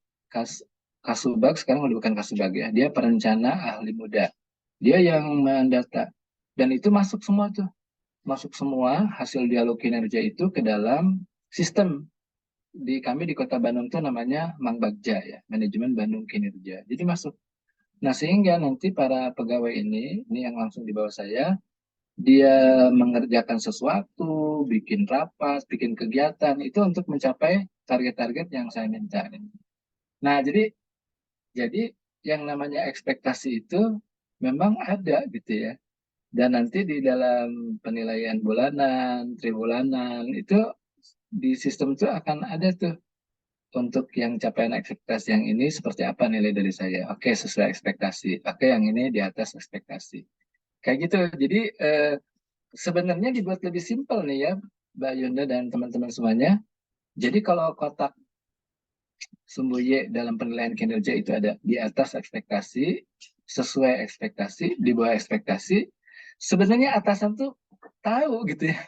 Kasubag, sekarang udah bukan Kasubag ya, dia perencana ahli muda. Dia yang mendata. Dan itu masuk semua tuh, masuk semua hasil dialog kinerja itu ke dalam sistem. Di kami di Kota Bandung tuh namanya Mangbagja ya, Manajemen Bandung Kinerja. Jadi masuk. Nah, sehingga nanti para pegawai ini yang langsung di bawah saya, dia mengerjakan sesuatu, bikin rapat, bikin kegiatan, itu untuk mencapai target-target yang saya minta. Nah, jadi yang namanya ekspektasi itu memang ada gitu ya. Dan nanti di dalam penilaian bulanan, tribulanan, itu di sistem itu akan ada tuh untuk yang capaian ekspektasi yang ini seperti apa nilai dari saya. Oke, sesuai ekspektasi. Oke, yang ini di atas ekspektasi. Kayak gitu. Jadi sebenarnya dibuat lebih simpel nih ya, Mbak Yunda dan teman-teman semuanya. Jadi kalau kotak sumbu Y dalam penilaian kinerja itu ada di atas ekspektasi, sesuai ekspektasi, di bawah ekspektasi. Sebenarnya atasan tuh tahu gitu ya.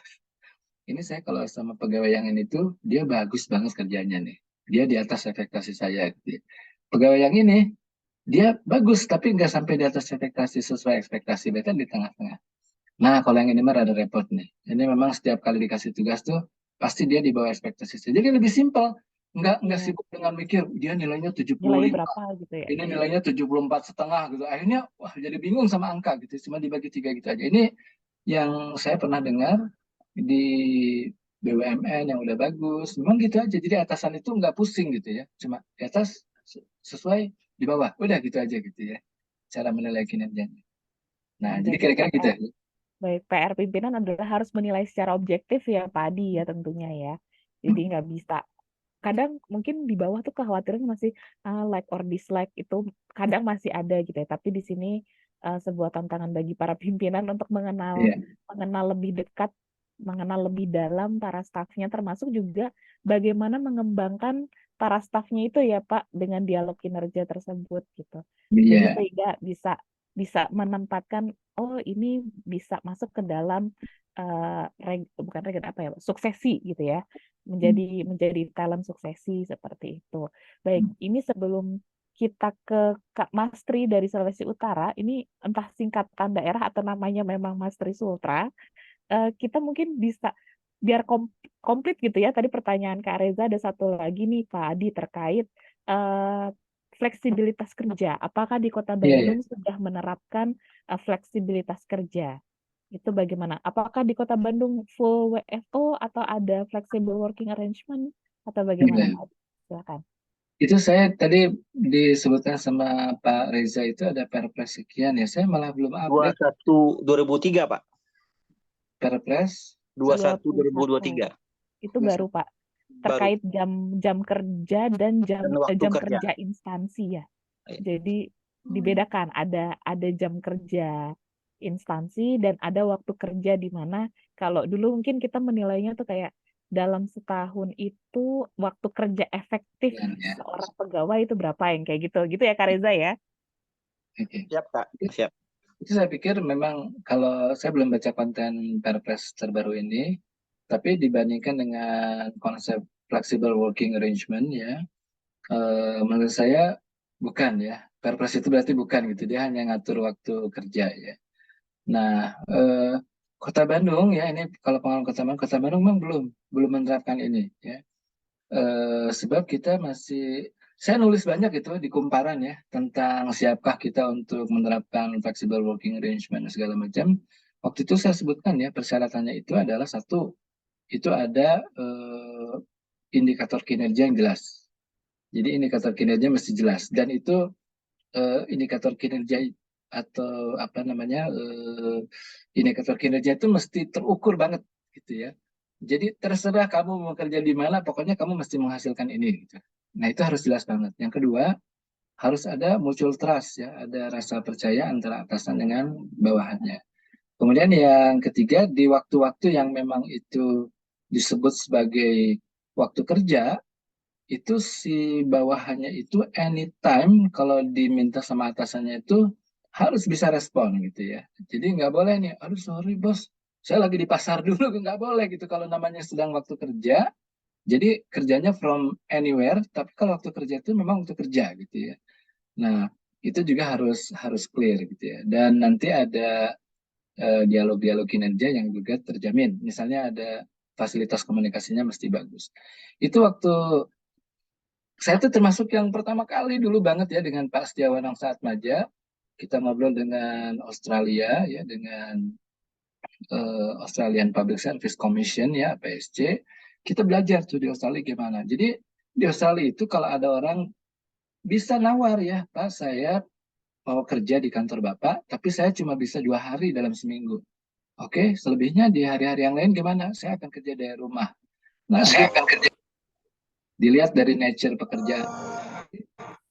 Ini saya kalau sama pegawai yang ini tuh, dia bagus banget kerjanya nih. Dia di atas ekspektasi saya gitu ya. Pegawai yang ini, dia bagus tapi nggak sampai di atas ekspektasi, sesuai ekspektasi, berarti di tengah-tengah. Nah, kalau yang ini mah rada repot nih. Ini memang setiap kali dikasih tugas tuh, pasti dia di bawah ekspektasi saya. Jadi lebih simpel. Nggak Iya, sibuk dengan mikir, dia nilainya nilainya 75, berapa gitu ya. ini nilainya 74,5 gitu. Akhirnya, wah jadi bingung sama angka gitu. Cuma dibagi 3 gitu aja. Ini yang saya pernah dengar di BUMN yang udah bagus. Memang gitu aja. Jadi atasan itu nggak pusing gitu ya. Cuma di atas sesuai, di bawah. Udah gitu aja gitu ya. Cara menilai kinerjanya. Nah, jadi Jadi kira-kira gitu ya. baik PR pimpinan adalah harus menilai secara objektif ya Pak Adi ya tentunya ya. Jadi nggak bisa. Kadang mungkin di bawah tuh kekhawatiran masih like or dislike itu kadang masih ada gitu ya. Tapi di sini sebuah tantangan bagi para pimpinan untuk mengenal Iya. mengenal lebih dekat, mengenal lebih dalam para stafnya, termasuk juga bagaimana mengembangkan para stafnya itu ya Pak dengan dialog kinerja tersebut gitu. Jadi Iya. sehingga bisa bisa menempatkan oh ini bisa masuk ke dalam bukan apa ya suksesi gitu ya, menjadi talent suksesi seperti itu. Baik, ini sebelum kita ke Kak Mastri dari Sulawesi Utara, ini entah singkatan daerah atau namanya memang Mastri Sultra, kita mungkin bisa biar komplit gitu ya. Tadi pertanyaan Kak Reza ada satu lagi nih Pak Adi terkait eh, fleksibilitas kerja. Apakah di Kota Iya, iya. Bandung sudah menerapkan fleksibilitas kerja? Itu bagaimana? Apakah di Kota Bandung full WFO atau ada flexible working arrangement atau bagaimana Iya. Pak Adi? Silakan. Itu saya tadi disebutkan sama Pak Reza itu ada Perpres sekian ya. Saya malah belum update 21 2003, Pak. Perpres 21 21. 2023. Itu baru Pak. Baru. Terkait jam kerja dan Dan waktu jam kerja. kerja instansi ya. Iya. Jadi dibedakan ada jam kerja instansi dan ada waktu kerja di mana kalau dulu mungkin kita menilainya tuh kayak dalam setahun itu waktu kerja efektif sekian ya. seorang pegawai itu berapa yang kayak gitu gitu ya Kak Reza ya. Oke. Siap, Kak. Siap. Itu saya pikir memang kalau saya belum baca konten Perpres terbaru ini, tapi dibandingkan dengan konsep flexible working arrangement ya, menurut saya bukan ya. Perpres itu berarti bukan gitu. Dia hanya ngatur waktu kerja ya. Nah, Kota Bandung ya ini kalau pengalaman Kota Bandung memang belum menerapkan ini ya. Sebab kita masih saya nulis banyak itu di kumparan ya tentang siapkah kita untuk menerapkan flexible working arrangement dan segala macam. Waktu itu saya sebutkan ya persyaratannya itu adalah satu, itu ada indikator kinerja yang jelas. Jadi indikator kinerja mesti jelas dan itu indikator kinerja atau apa namanya indikator kinerja itu mesti terukur banget gitu ya. Jadi terserah kamu mau kerja di mana, pokoknya kamu mesti menghasilkan ini. Gitu. Nah itu harus jelas banget. Yang kedua, harus ada mutual trust ya, ada rasa percaya antara atasan dengan bawahannya. Kemudian yang ketiga, di waktu-waktu yang memang itu disebut sebagai waktu kerja, itu si bawahannya itu anytime kalau diminta sama atasannya itu harus bisa respon gitu ya. Jadi nggak boleh nih, aduh sorry bos, saya lagi di pasar dulu, nggak boleh gitu kalau namanya sedang waktu kerja. Jadi kerjanya from anywhere, tapi kalau waktu kerja itu memang waktu kerja gitu ya. Nah, itu juga harus harus clear gitu ya. Dan nanti ada dialog-dialog kinerja yang juga terjamin. Misalnya ada fasilitas komunikasinya mesti bagus. Itu waktu saya tuh termasuk yang pertama kali dulu banget ya dengan Pak Setiawan yang saat maja. Kita ngobrol dengan Australia ya, dengan Australian Public Service Commission ya, APSC. Kita belajar tuh di Australia gimana. Jadi di Australia itu kalau ada orang bisa nawar ya, Pak saya mau kerja di kantor Bapak, tapi saya cuma bisa 2 hari dalam seminggu. Oke, selebihnya di hari-hari yang lain gimana? Saya akan kerja dari rumah. Nah, saya akan kerja. Dilihat dari nature pekerjaan.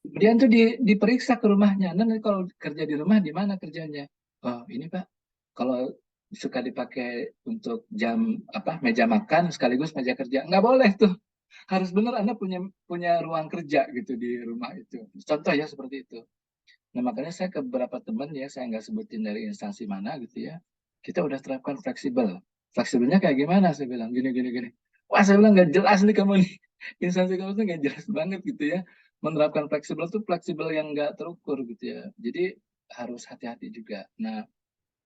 Kemudian tuh diperiksa ke rumahnya. Nah, kalau kerja di rumah di mana kerjanya? Oh, ini Pak. Kalau suka dipakai untuk jam apa meja makan sekaligus meja kerja, nggak boleh tuh. Harus benar Anda punya punya ruang kerja gitu di rumah itu. Contoh ya seperti itu. Nah, makanya saya ke beberapa teman ya, saya nggak sebutin dari instansi mana gitu ya. Kita udah terapkan fleksibel. Fleksibelnya kayak gimana? Saya bilang gini, gini, gini. Wah, saya bilang nggak jelas nih kamu nih. Instansi kamu tuh nggak jelas banget gitu ya. Menerapkan fleksibel tuh fleksibel yang nggak terukur gitu ya. Jadi harus hati-hati juga. Nah,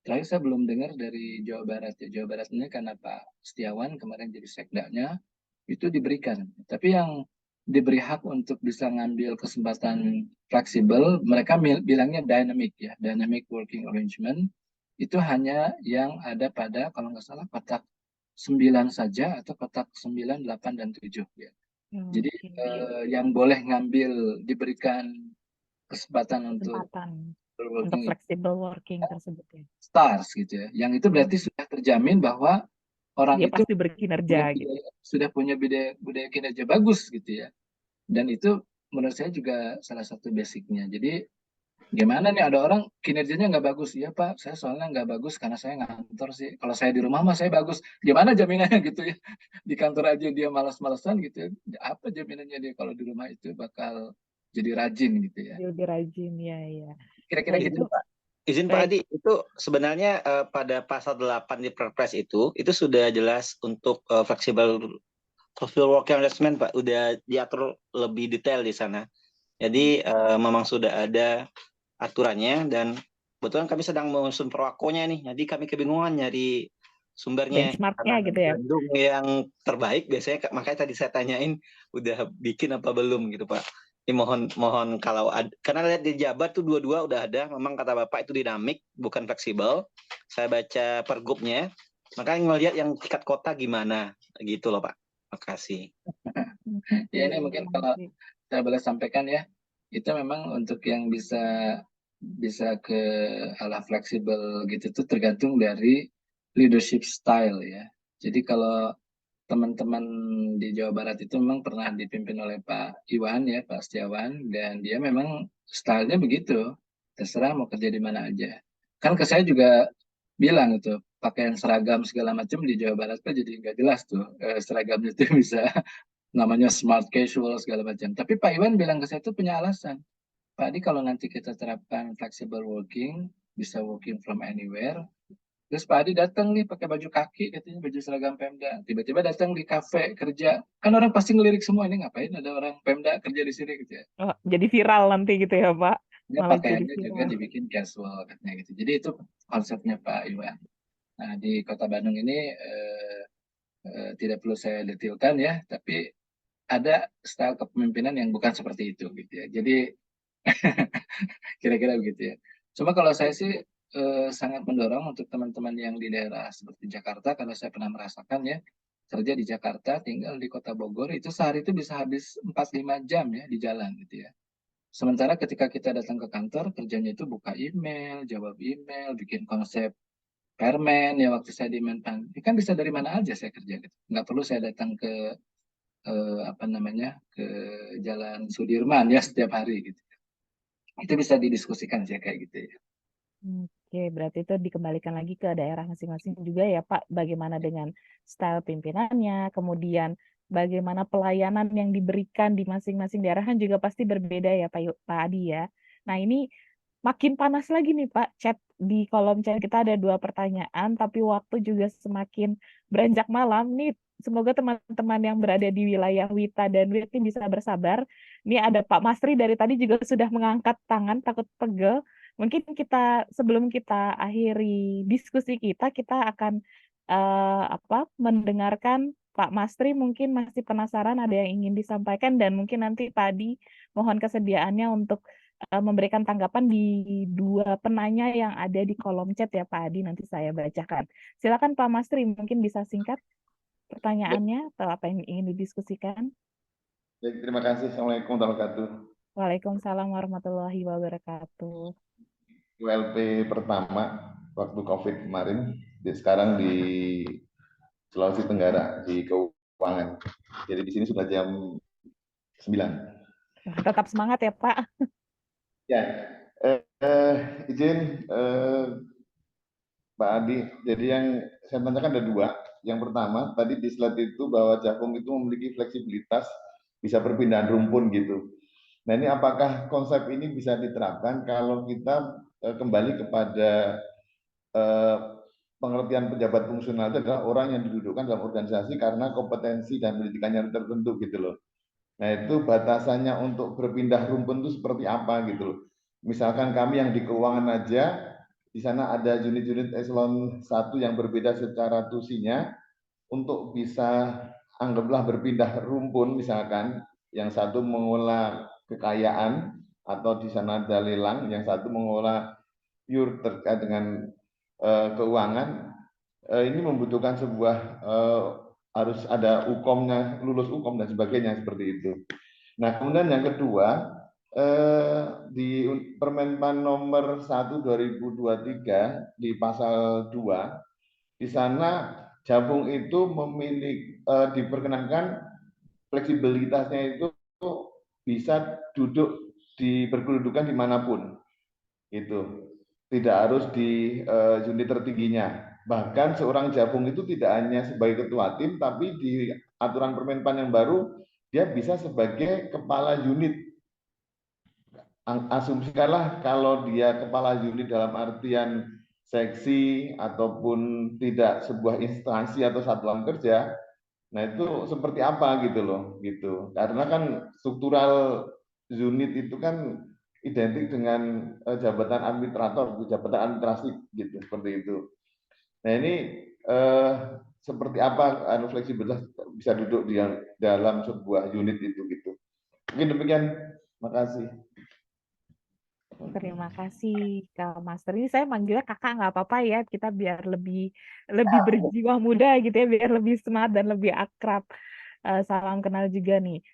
terakhir saya belum dengar dari Jawa Barat ya. Jawa Barat ini karena Pak Setiawan kemarin jadi sekdanya, itu diberikan. Tapi yang diberi hak untuk bisa ngambil kesempatan fleksibel, mereka bilangnya dynamic ya, dynamic working arrangement. Itu hanya yang ada pada kalau nggak salah kotak 9 saja atau kotak 9, 8, dan 7 ya. Jadi Oke. yang boleh ngambil diberikan kesempatan untuk Kesempatan untuk working flexible working tersebut ya. stars gitu ya. Yang itu berarti sudah terjamin bahwa orang Dia itu pasti berkinerja gitu. sudah punya budaya budaya kinerja bagus gitu ya. Dan itu menurut saya juga salah satu basicnya. Jadi gimana nih ada orang kinerjanya nggak bagus, iya Pak, saya soalnya nggak bagus karena saya ngantor sih. Kalau saya di rumah mah saya bagus. Gimana jaminannya gitu ya? Di kantor aja dia malas-malasan gitu ya. Apa jaminannya dia kalau di rumah itu bakal jadi rajin gitu ya? Dia lebih rajin ya ya. Kira-kira Baik gitu. itu Izin Pak baik. Adi, itu sebenarnya pada pasal 8 di Perpres itu sudah jelas untuk flexible working arrangement Pak, udah diatur lebih detail di sana. Jadi memang sudah ada aturannya dan kebetulan kami sedang menyusun perwakonya nih. Jadi kami kebingungan nyari sumbernya Benchmarknya karena gitu ya. Bandung yang terbaik biasanya, makanya tadi saya tanyain udah bikin apa belum gitu Pak. Ini mohon kalau karena lihat di Jabar tuh dua-dua udah ada, memang kata Bapak itu dinamik bukan fleksibel. Saya baca pergubnya, makanya ngelihat yang tingkat kota gimana gitu loh Pak. Makasih. Ya ini mungkin kalau Oke. saya boleh sampaikan ya, itu memang untuk yang bisa bisa ke arah fleksibel gitu tuh tergantung dari leadership style ya. Jadi kalau teman-teman di Jawa Barat itu memang pernah dipimpin oleh Pak Iwan ya, Pak Setiawan, dan dia memang stylenya begitu, terserah mau kerja di mana aja. Kan ke saya juga bilang itu pakaian seragam segala macam di Jawa Barat kan jadi nggak jelas tuh seragamnya itu bisa namanya smart casual segala macam. Tapi Pak Iwan bilang ke saya itu punya alasan. Pak Adi kalau nanti kita terapkan flexible working, bisa working from anywhere. Terus Pak Adi datang nih pakai baju kaki, katanya baju seragam Pemda. Tiba-tiba datang di kafe kerja. Kan orang pasti ngelirik semua, ini ngapain ada orang Pemda kerja di sini gitu ya. Oh, jadi viral nanti gitu ya Pak. Dia Malah jadi pakaiannya juga viral. dibikin casual katanya gitu. Jadi itu konsepnya Pak Iwan. Nah di Kota Bandung ini tidak perlu saya detailkan ya, tapi ada style kepemimpinan yang bukan seperti itu gitu ya. Jadi kira-kira begitu ya. Cuma kalau saya sih sangat mendorong untuk teman-teman yang di daerah seperti Jakarta, karena saya pernah merasakan ya, kerja di Jakarta, tinggal di Kota Bogor, itu sehari itu bisa habis 4-5 jam ya di jalan gitu ya. Sementara ketika kita datang ke kantor, kerjanya itu buka email, jawab email, bikin konsep permen ya waktu saya di Menpan. Ini kan bisa dari mana aja saya kerja gitu. Nggak perlu saya datang ke apa namanya ke Jalan Sudirman ya setiap hari gitu. Itu bisa didiskusikan sih kayak gitu ya. Oke, berarti itu dikembalikan lagi ke daerah masing-masing juga ya Pak. Bagaimana dengan style pimpinannya, kemudian bagaimana pelayanan yang diberikan di masing-masing daerah kan juga pasti berbeda ya Pak Adi ya. Nah ini makin panas lagi nih Pak. Chat di kolom chat kita ada 2 pertanyaan, tapi waktu juga semakin beranjak malam nih. Semoga teman-teman yang berada di wilayah Wita dan Wit ini bisa bersabar. Ini ada Pak Masri dari tadi juga sudah mengangkat tangan, takut pegel. Mungkin sebelum kita akhiri diskusi kita akan mendengarkan Pak Mastri mungkin masih penasaran ada yang ingin disampaikan dan mungkin nanti Pak Adi mohon kesediaannya untuk memberikan tanggapan di 2 penanya yang ada di kolom chat ya Pak Adi, nanti saya bacakan. Silakan Pak Mastri, mungkin bisa singkat pertanyaannya atau apa yang ingin didiskusikan. Baik, terima kasih. Assalamualaikum warahmatullahi wabarakatuh. Waalaikumsalam warahmatullahi wabarakatuh. ULP pertama waktu COVID kemarin, sekarang di Sulawesi Tenggara, di keuangan. Jadi di sini sudah jam 9. Tetap semangat ya Pak. Ya, izin Pak Adi, jadi yang saya tanyakan ada 2. Yang pertama, tadi di slide itu bahwa Jakung itu memiliki fleksibilitas, bisa perpindahan rumpun gitu. Nah ini apakah konsep ini bisa diterapkan kalau kita kembali kepada pengertian pejabat fungsional itu adalah orang yang didudukkan dalam organisasi karena kompetensi dan pendidikannya tertentu gitu loh. Nah itu batasannya untuk berpindah rumpun itu seperti apa gitu loh. Misalkan kami yang di keuangan aja, di sana ada unit-unit eselon 1 yang berbeda secara tusinya, untuk bisa anggaplah berpindah rumpun misalkan, yang satu mengolah kekayaan atau di sana ada lelang, yang satu mengolah pure terkait dengan keuangan, ini membutuhkan sebuah harus ada UKOM-nya, lulus UKOM dan sebagainya seperti itu. Nah, kemudian yang kedua, di Permenpan nomor 1 2023 di pasal 2, di sana Jabung itu memiliki diperkenankan fleksibilitasnya itu bisa duduk di berkedudukan dimanapun, itu tidak harus di unit tertingginya. Bahkan seorang Jabung itu tidak hanya sebagai ketua tim, tapi di aturan Permenpan yang baru dia bisa sebagai kepala unit. Asumsikanlah kalau dia kepala unit dalam artian seksi ataupun tidak sebuah instansi atau satuan kerja, nah itu seperti apa gitu loh, gitu. Karena kan struktural unit itu kan identik dengan jabatan administrator, jabatan administrasi gitu, seperti itu. Nah ini seperti apa fleksibilitas bisa duduk di dalam sebuah unit itu gitu. Mungkin demikian. Terima kasih. Terima kasih Kak Master. Ini saya manggilnya kakak nggak apa-apa ya, kita biar lebih berjiwa muda gitu ya, biar lebih semangat dan lebih akrab. Salam kenal juga nih.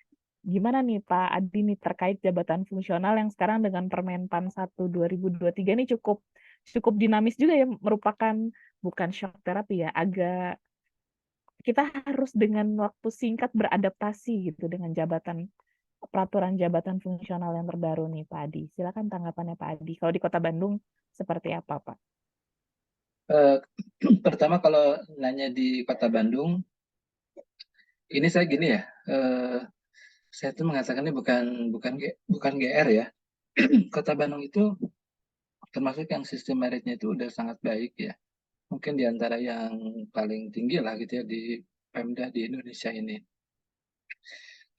Gimana nih Pak Adi nih terkait jabatan fungsional yang sekarang dengan Permenpan 1 2023 ini cukup dinamis juga ya, merupakan bukan shock terapi ya, agak kita harus dengan waktu singkat beradaptasi gitu dengan peraturan jabatan fungsional yang terbaru nih Pak Adi. Silakan tanggapannya Pak Adi. Kalau di Kota Bandung seperti apa Pak? Pertama kalau nanya di Kota Bandung, ini saya gini ya, saya tuh mengatakannya bukan GR ya. Kota Bandung itu termasuk yang sistem meritnya itu udah sangat baik ya. Mungkin di antara yang paling tinggi lah gitu ya di Pemda di Indonesia ini.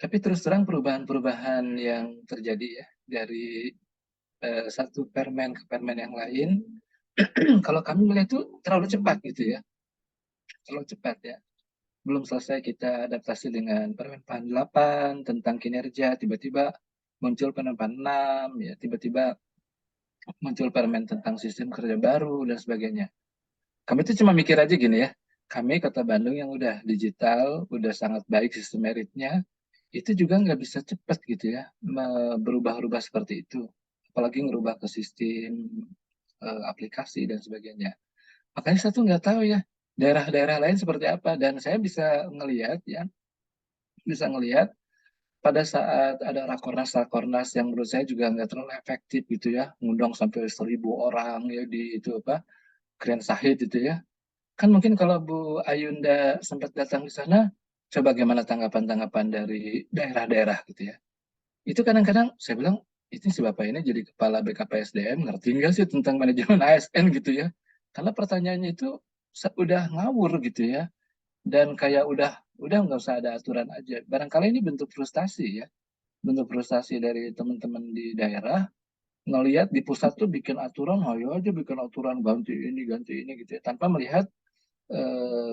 Tapi terus terang perubahan-perubahan yang terjadi ya dari satu permen ke permen yang lain, kalau kami melihat itu terlalu cepat gitu ya. Terlalu cepat ya. Belum selesai kita adaptasi dengan Permen 8 tentang kinerja, tiba-tiba muncul Permen 6, ya tiba-tiba muncul permen tentang sistem kerja baru dan sebagainya. Kami itu cuma mikir aja gini ya, kami Kota Bandung yang udah digital, udah sangat baik sistem meritnya, itu juga nggak bisa cepat gitu ya, berubah-ubah seperti itu. Apalagi ngerubah ke sistem aplikasi dan sebagainya. Makanya saya tuh nggak tahu ya daerah-daerah lain seperti apa. Dan saya bisa ngelihat ya, bisa ngelihat pada saat ada rakornas-rakornas yang menurut saya juga nggak terlalu efektif gitu ya, ngundang sampai 1.000 orang ya di itu apa Grand Sahid itu ya. Kan mungkin kalau Bu Ayunda sempat datang di sana, coba bagaimana tanggapan-tanggapan dari daerah-daerah gitu ya. Itu kadang-kadang saya bilang, itu si Bapak ini jadi kepala BKPSDM, ngerti nggak sih tentang manajemen ASN gitu ya. Karena pertanyaannya itu udah ngawur gitu ya. Dan kayak udah nggak usah ada aturan aja. Barangkali ini bentuk frustasi ya. Bentuk frustasi dari teman-teman di daerah, ngelihat di pusat tuh bikin aturan, ayo aja bikin aturan ganti ini gitu ya. Tanpa melihat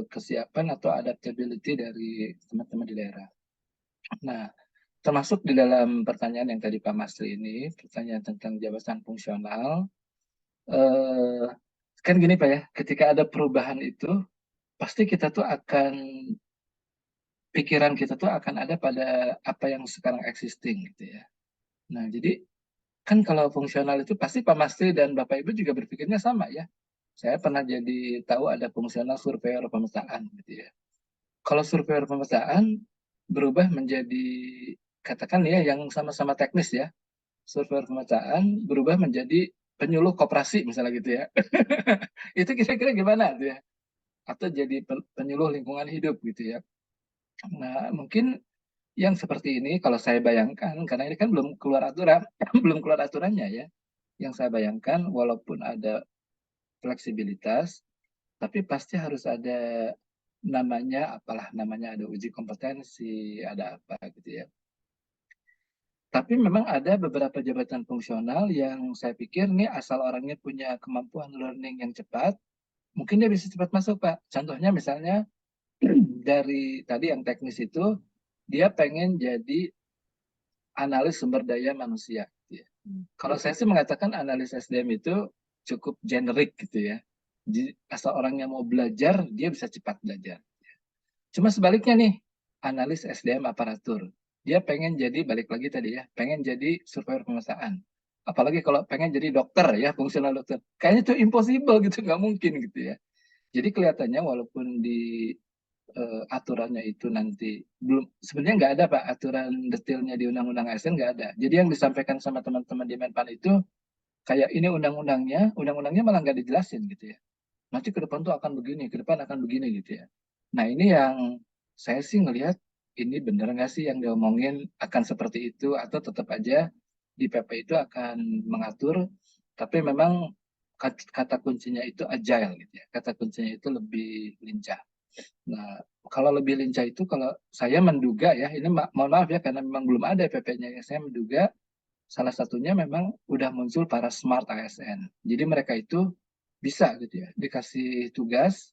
kesiapan atau adaptability dari teman-teman di daerah. Nah, termasuk di dalam pertanyaan yang tadi Pak Masri ini, pertanyaan tentang jabatan fungsional, kan gini Pak ya, ketika ada perubahan itu, pasti kita tuh akan, pikiran kita tuh akan ada pada apa yang sekarang existing gitu ya. Nah, jadi kan kalau fungsional itu pasti Pak Masri dan Bapak Ibu juga berpikirnya sama ya. Saya pernah jadi tahu ada fungsional surveyor pemetaan gitu ya. Kalau surveyor pemetaan berubah menjadi, katakan ya yang sama-sama teknis ya, surveyor pemetaan berubah menjadi penyuluh koperasi misalnya gitu ya. Itu kira-kira gimana tuh ya? Atau jadi penyuluh lingkungan hidup gitu ya. Nah, mungkin yang seperti ini kalau saya bayangkan, karena ini kan belum keluar aturan, belum keluar aturannya ya. Yang saya bayangkan walaupun ada fleksibilitas, tapi pasti harus ada namanya, apalah namanya, ada uji kompetensi, ada apa gitu ya. Tapi memang ada beberapa jabatan fungsional yang saya pikir nih asal orangnya punya kemampuan learning yang cepat, mungkin dia bisa cepat masuk Pak. Contohnya misalnya dari tadi yang teknis itu, dia pengen jadi analis sumber daya manusia. Gitu ya. Kalau saya sih mengatakan analis SDM itu cukup generik gitu ya. Jadi asal orangnya mau belajar, dia bisa cepat belajar. Cuma sebaliknya nih, analis SDM aparatur. Dia pengen jadi, balik lagi tadi ya, pengen jadi surveyor pemetaan. Apalagi kalau pengen jadi dokter ya, fungsional dokter. Kayaknya itu impossible gitu, nggak mungkin gitu ya. Jadi kelihatannya walaupun di aturannya itu nanti belum, sebenarnya nggak ada Pak aturan detailnya di Undang-Undang ASN, nggak ada. Jadi yang disampaikan sama teman-teman di Menpan itu kayak ini undang-undangnya malah nggak dijelasin gitu ya. Nanti ke depan tuh akan begini, ke depan akan begini gitu ya. Nah ini yang saya sih ngelihat, ini bener nggak sih yang diomongin akan seperti itu, atau tetap aja di PP itu akan mengatur, tapi memang kata kuncinya itu agile gitu ya, kata kuncinya itu lebih lincah. Nah kalau lebih lincah itu, kalau saya menduga ya, ini mohon maaf ya karena memang belum ada PP-nya ya, saya menduga salah satunya memang udah muncul para smart ASN. Jadi mereka itu bisa gitu ya, dikasih tugas,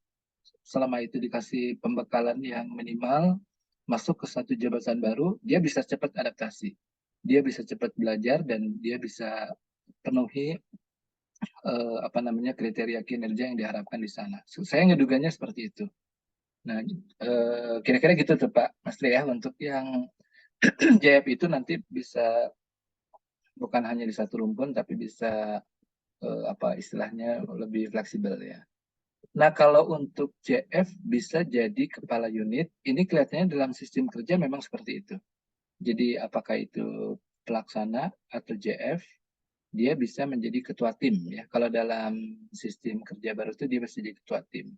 selama itu dikasih pembekalan yang minimal, masuk ke satu jabatan baru, dia bisa cepat adaptasi. Dia bisa cepat belajar dan dia bisa penuhi apa namanya kriteria kinerja yang diharapkan di sana. Saya ngeduganya seperti itu. Nah, kira-kira gitu tuh Pak Mas Tri ya, untuk yang JF itu nanti bisa bukan hanya di satu rumpun, tapi bisa apa istilahnya lebih fleksibel ya. Nah, kalau untuk JF bisa jadi kepala unit, ini kelihatannya dalam sistem kerja memang seperti itu. Jadi apakah itu pelaksana atau JF, dia bisa menjadi ketua tim ya. Kalau dalam sistem kerja baru itu dia bisa jadi ketua tim.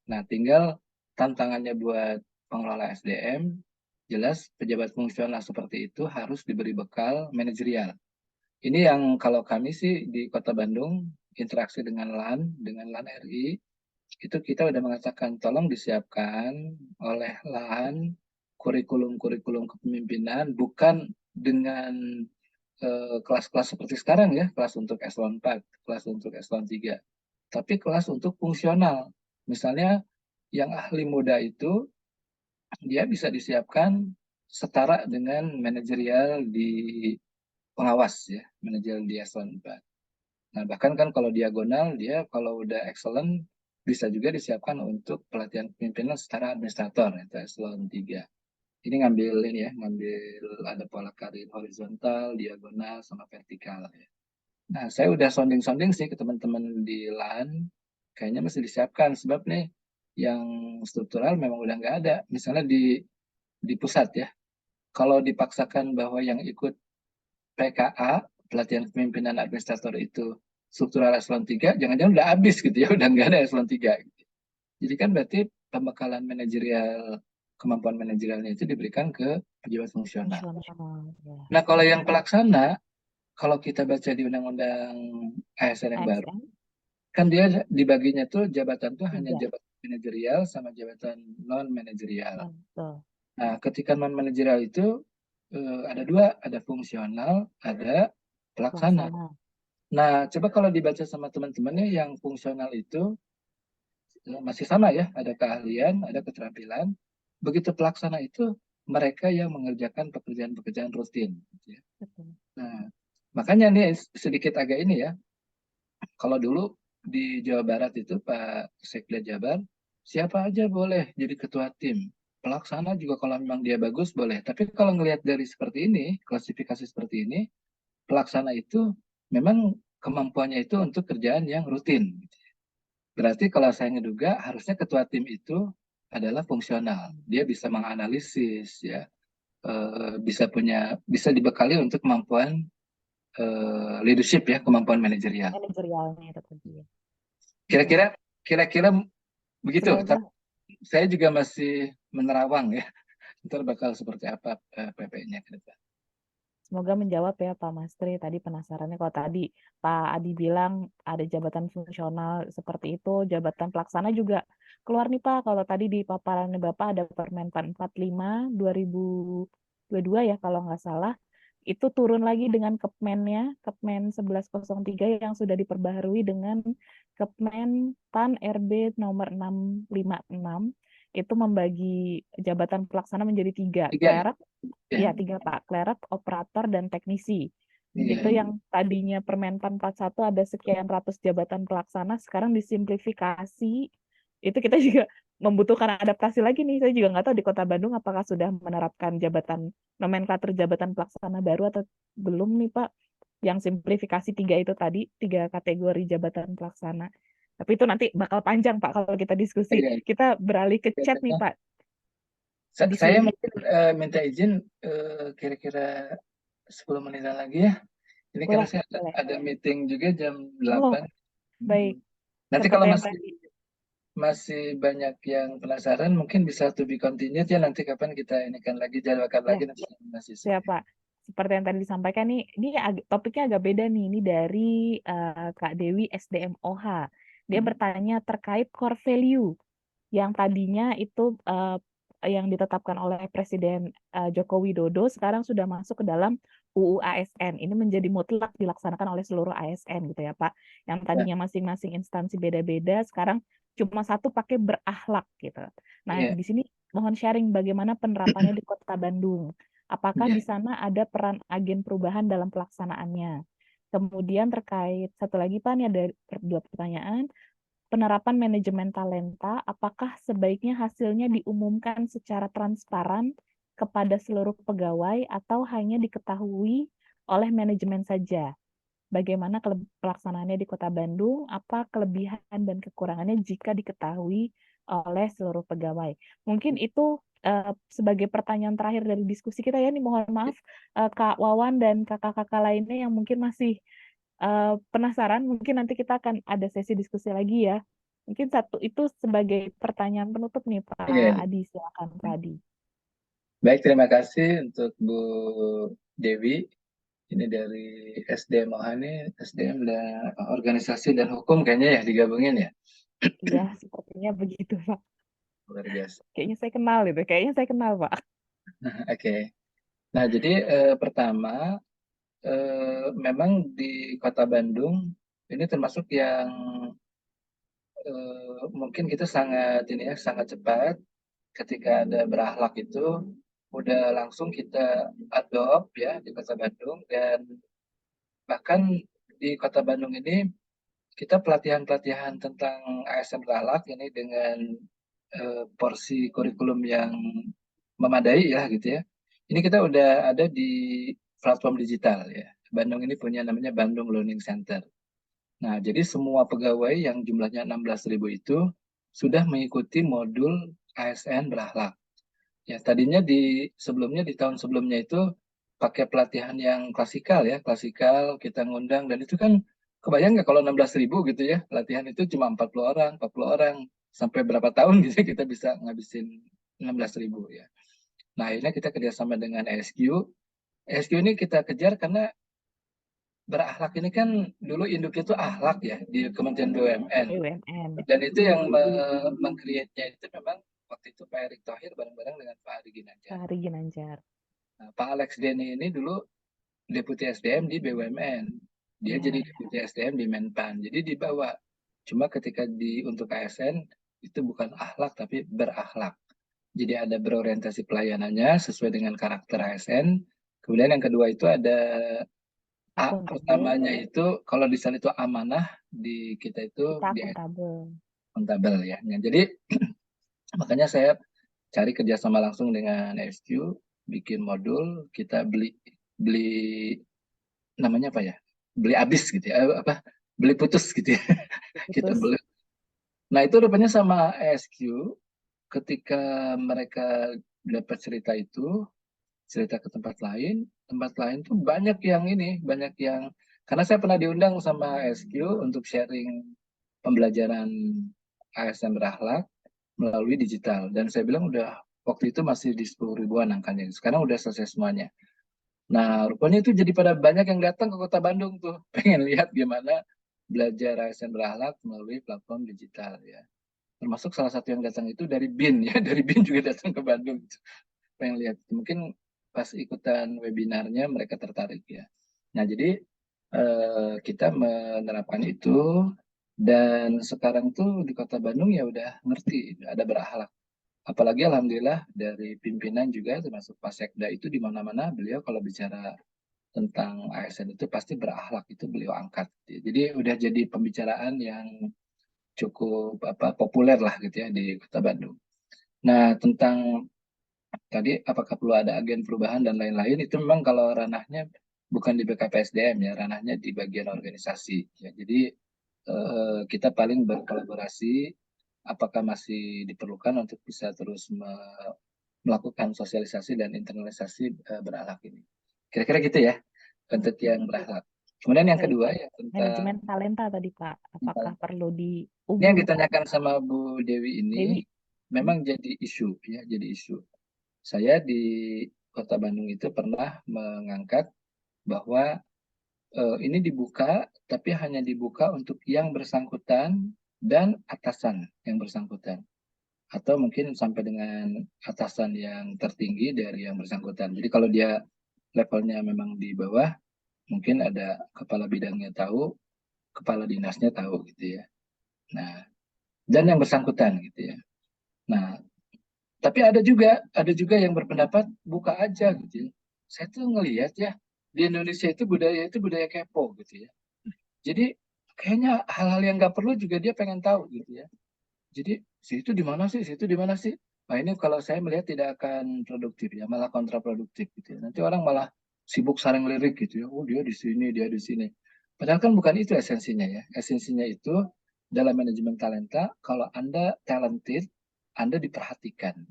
Nah, tinggal tantangannya buat pengelola SDM, jelas pejabat fungsional seperti itu harus diberi bekal manajerial. Ini yang kalau kami sih di Kota Bandung, interaksi dengan LAN RI, itu kita udah mengatakan tolong disiapkan oleh LAN kurikulum-kurikulum kepemimpinan, bukan dengan kelas-kelas seperti sekarang ya, kelas untuk eselon 4, kelas untuk eselon 3, tapi kelas untuk fungsional. Misalnya yang ahli muda itu, dia bisa disiapkan setara dengan manajerial di pengawas ya, manajer di eselon 4. Nah, bahkan kan kalau diagonal, dia kalau udah excellent, bisa juga disiapkan untuk pelatihan kepemimpinan secara administrator, itu eselon 3. Ini ngambil ini ya, ngambil ada pola karir horizontal, diagonal, sama vertikal ya. Nah, saya udah sounding-sounding sih ke teman-teman di LAN, kayaknya mesti disiapkan sebab nih yang struktural memang udah nggak ada. Misalnya di pusat ya, kalau dipaksakan bahwa yang ikut PKA, pelatihan kepemimpinan administrator itu struktural eselon 3, jangan-jangan udah habis gitu ya, udah nggak ada eselon 3. Gitu. Jadi kan berarti pembekalan manajerial, kemampuan manajerialnya itu diberikan ke pejabat fungsional. Fungsional, ya. Nah, kalau yang pelaksana, kalau kita baca di Undang-Undang ASN yang baru, ASN kan dia dibaginya tuh jabatan tuh hanya 3. jabatan manajerial sama jabatan non manajerial. Betul. Nah, ketika non manajerial itu ada dua, ada fungsional, ada pelaksana. Pelaksana. Nah, coba kalau dibaca sama teman-temannya yang fungsional itu masih sama ya, ada keahlian, ada keterampilan. Begitu pelaksana itu mereka yang mengerjakan pekerjaan-pekerjaan rutin. Gitu ya. Betul. Nah, makanya nih sedikit agak ini ya. Kalau dulu di Jawa Barat itu Pak Sekda Jabar, siapa aja boleh jadi ketua tim. Pelaksana juga kalau memang dia bagus boleh. Tapi kalau ngelihat dari seperti ini, klasifikasi seperti ini, pelaksana itu memang kemampuannya itu untuk kerjaan yang rutin. Berarti kalau saya ngeduga harusnya ketua tim itu adalah fungsional. Dia bisa menganalisis ya, bisa dibekali untuk kemampuan leadership ya, kemampuan manajerial. Manajerialnya itu tadi. Ya. Kira-kira begitu. Semoga Tapi saya juga masih menerawang ya. Ntar bakal seperti apa PP-nya ke depan. Semoga menjawab ya Pak Mastri. Tadi penasarannya kalau tadi Pak Adi bilang ada jabatan fungsional seperti itu, jabatan pelaksana juga keluar nih Pak. Kalau tadi di paparannya Bapak ada Permen 445 2022 ya kalau nggak salah. Itu turun lagi dengan Kepmennya, Kepmen 1103 yang sudah diperbaharui dengan Kepmen PAN RB nomor 656. Itu membagi jabatan pelaksana menjadi 3. Clerk, Ya. iya 3 Pak, clerk, operator, dan teknisi. Iya. Itu yang tadinya Permenpan 41 ada sekian ratus jabatan pelaksana, sekarang disimplifikasi. Itu kita juga membutuhkan adaptasi lagi nih. Saya juga nggak tahu di Kota Bandung apakah sudah menerapkan jabatan nomenklatur jabatan pelaksana baru atau belum nih Pak. Yang simplifikasi 3 itu tadi, 3 kategori jabatan pelaksana. Tapi itu nanti bakal panjang Pak kalau kita diskusi. Iya. Kita beralih ke chat nih Pak. Di Saya sini. mungkin minta izin kira-kira 10 menitan lagi ya. Ini karena Boleh, saya boleh. ada meeting juga jam Oh, 8. baik. Nanti Seperti kalau yang tadi. masih banyak yang penasaran, mungkin bisa to be continued ya. Nanti kapan kita inikan lagi, jadwalkan Ya, lagi nanti masih siapa? Seperti yang tadi disampaikan nih, ini topiknya agak beda nih. Ini dari Kak Dewi SDMOH. Dia bertanya terkait core value yang tadinya itu yang ditetapkan oleh Presiden Joko Widodo sekarang sudah masuk ke dalam UU ASN. Ini menjadi mutlak dilaksanakan oleh seluruh ASN gitu ya Pak. Yang tadinya masing-masing instansi beda-beda, sekarang cuma satu pakai berakhlak gitu. Nah, Iya. di sini mohon sharing bagaimana penerapannya di Kota Bandung. Apakah Iya. di sana ada peran agen perubahan dalam pelaksanaannya? Kemudian terkait satu lagi Pak, ini ada 2 pertanyaan. Penerapan manajemen talenta, apakah sebaiknya hasilnya diumumkan secara transparan kepada seluruh pegawai atau hanya diketahui oleh manajemen saja? Bagaimana pelaksanaannya di Kota Bandung? Apa kelebihan dan kekurangannya jika diketahui oleh seluruh pegawai? Mungkin itu sebagai pertanyaan terakhir dari diskusi kita ya. Nih mohon maaf Kak Wawan dan kakak-kakak lainnya yang mungkin masih penasaran, mungkin nanti kita akan ada sesi diskusi lagi ya. Mungkin satu itu sebagai pertanyaan penutup nih Pak Iya. Adi, silakan Pak Adi. Baik, terima kasih untuk Bu Dewi. Ini dari SDM Mohani, SDM dan organisasi dan hukum kayaknya ya digabungin ya. Iya, sepertinya begitu Pak. Luar biasa. Kayaknya saya kenal itu, kayaknya saya kenal Pak. Oke. Nah, jadi pertama memang di Kota Bandung ini termasuk yang mungkin kita sangat ini ya, sangat cepat ketika ada berakhlak itu udah langsung kita adopt ya di Kota Bandung, dan bahkan di Kota Bandung ini kita pelatihan-pelatihan tentang ASN berakhlak ini dengan porsi kurikulum yang memadai ya gitu ya. Ini kita udah ada di platform digital ya. Bandung ini punya namanya Bandung Learning Center. Nah, jadi semua pegawai yang jumlahnya 16.000 itu sudah mengikuti modul ASN berakhlak. Ya, tadinya sebelumnya di tahun sebelumnya itu pakai pelatihan yang klasikal ya, klasikal kita ngundang dan itu kan kebayang nggak kalau 16.000 gitu ya, pelatihan itu cuma 40 orang, sampai berapa tahun gitu ya kita bisa ngabisin 16.000 ya. Nah, akhirnya kita kerjasama dengan ESQ. ESQ ini kita kejar karena berakhlak ini kan dulu induknya itu akhlak ya di Kementerian BUMN. BUMN. Dan itu yang meng-create-nya itu memang waktu itu Pak Erick Thohir bareng-bareng dengan Pak Ari Ginanjar. Pak Hari Ginanjar. Nah, Pak Alex Denny ini dulu Deputi SDM di BUMN. Dia Ya, jadi Deputi SDM di Menpan. Jadi dibawa. Cuma ketika untuk ASN itu bukan akhlak tapi berakhlak. Jadi ada berorientasi pelayanannya sesuai dengan karakter ASN. Kemudian yang kedua itu ada akuntabel. pertamanya itu kalau di sana itu amanah, di kita itu Kita di akuntabel. akuntabel ya. Nah, jadi makanya saya cari kerjasama langsung dengan SQ, bikin modul, kita beli namanya apa ya? Beli habis gitu ya, beli putus gitu ya. Kita Putus. beli. Nah, itu rupanya sama SQ ketika mereka dapat cerita ke tempat lain tuh banyak yang karena saya pernah diundang sama SQ untuk sharing pembelajaran ASN berakhlak melalui digital dan saya bilang udah waktu itu masih di 10.000-an angkanya, sekarang udah selesai semuanya. Nah, rupanya itu jadi pada banyak yang datang ke Kota Bandung tuh, pengen lihat gimana belajar ASN berakhlak melalui platform digital ya. Termasuk salah satu yang datang itu dari BIN ya, dari BIN juga datang ke Bandung. Pengen lihat, mungkin pas ikutan webinarnya mereka tertarik ya. Nah, jadi kita menerapkan itu dan sekarang tuh di Kota Bandung ya udah ngerti ada berakhlak. Apalagi alhamdulillah dari pimpinan juga termasuk Pak Sekda itu di mana-mana beliau kalau bicara tentang ASN itu pasti berakhlak itu beliau angkat. Jadi udah jadi pembicaraan yang cukup populer lah gitu ya di Kota Bandung. Nah, tentang tadi apakah perlu ada agen perubahan dan lain-lain itu memang kalau ranahnya bukan di BKPSDM ya, ranahnya di bagian organisasi ya. Jadi kita paling berkolaborasi apakah masih diperlukan untuk bisa terus melakukan sosialisasi dan internalisasi berakhlak ini. Kira-kira gitu ya untuk yang berakhlak. Kemudian yang Baik. kedua ya tentang Manajemen talenta tadi, Pak. Apakah perlu ini yang diubah? ditanyakan sama Bu Dewi ini Dewi. memang jadi isu ya, jadi isu. Saya di Kota Bandung itu pernah mengangkat bahwa ini dibuka, tapi hanya dibuka untuk yang bersangkutan dan atasan yang bersangkutan. Atau mungkin sampai dengan atasan yang tertinggi dari yang bersangkutan. Jadi kalau dia levelnya memang di bawah, mungkin ada kepala bidangnya tahu, kepala dinasnya tahu gitu ya. Nah, dan yang bersangkutan gitu ya. Nah, tapi ada juga yang berpendapat buka aja gitu ya. Saya tuh ngelihat ya, di Indonesia itu budaya kepo gitu ya. Jadi kayaknya hal-hal yang nggak perlu juga dia pengen tahu gitu ya. Jadi situ di mana sih, situ di mana sih? Nah ini kalau saya melihat tidak akan produktif ya, malah kontraproduktif gitu ya. Nanti orang malah sibuk saling lirik gitu ya. Oh dia di sini, dia di sini. Padahal kan bukan itu esensinya ya. Esensinya itu dalam manajemen talenta, kalau Anda talented, Anda diperhatikan.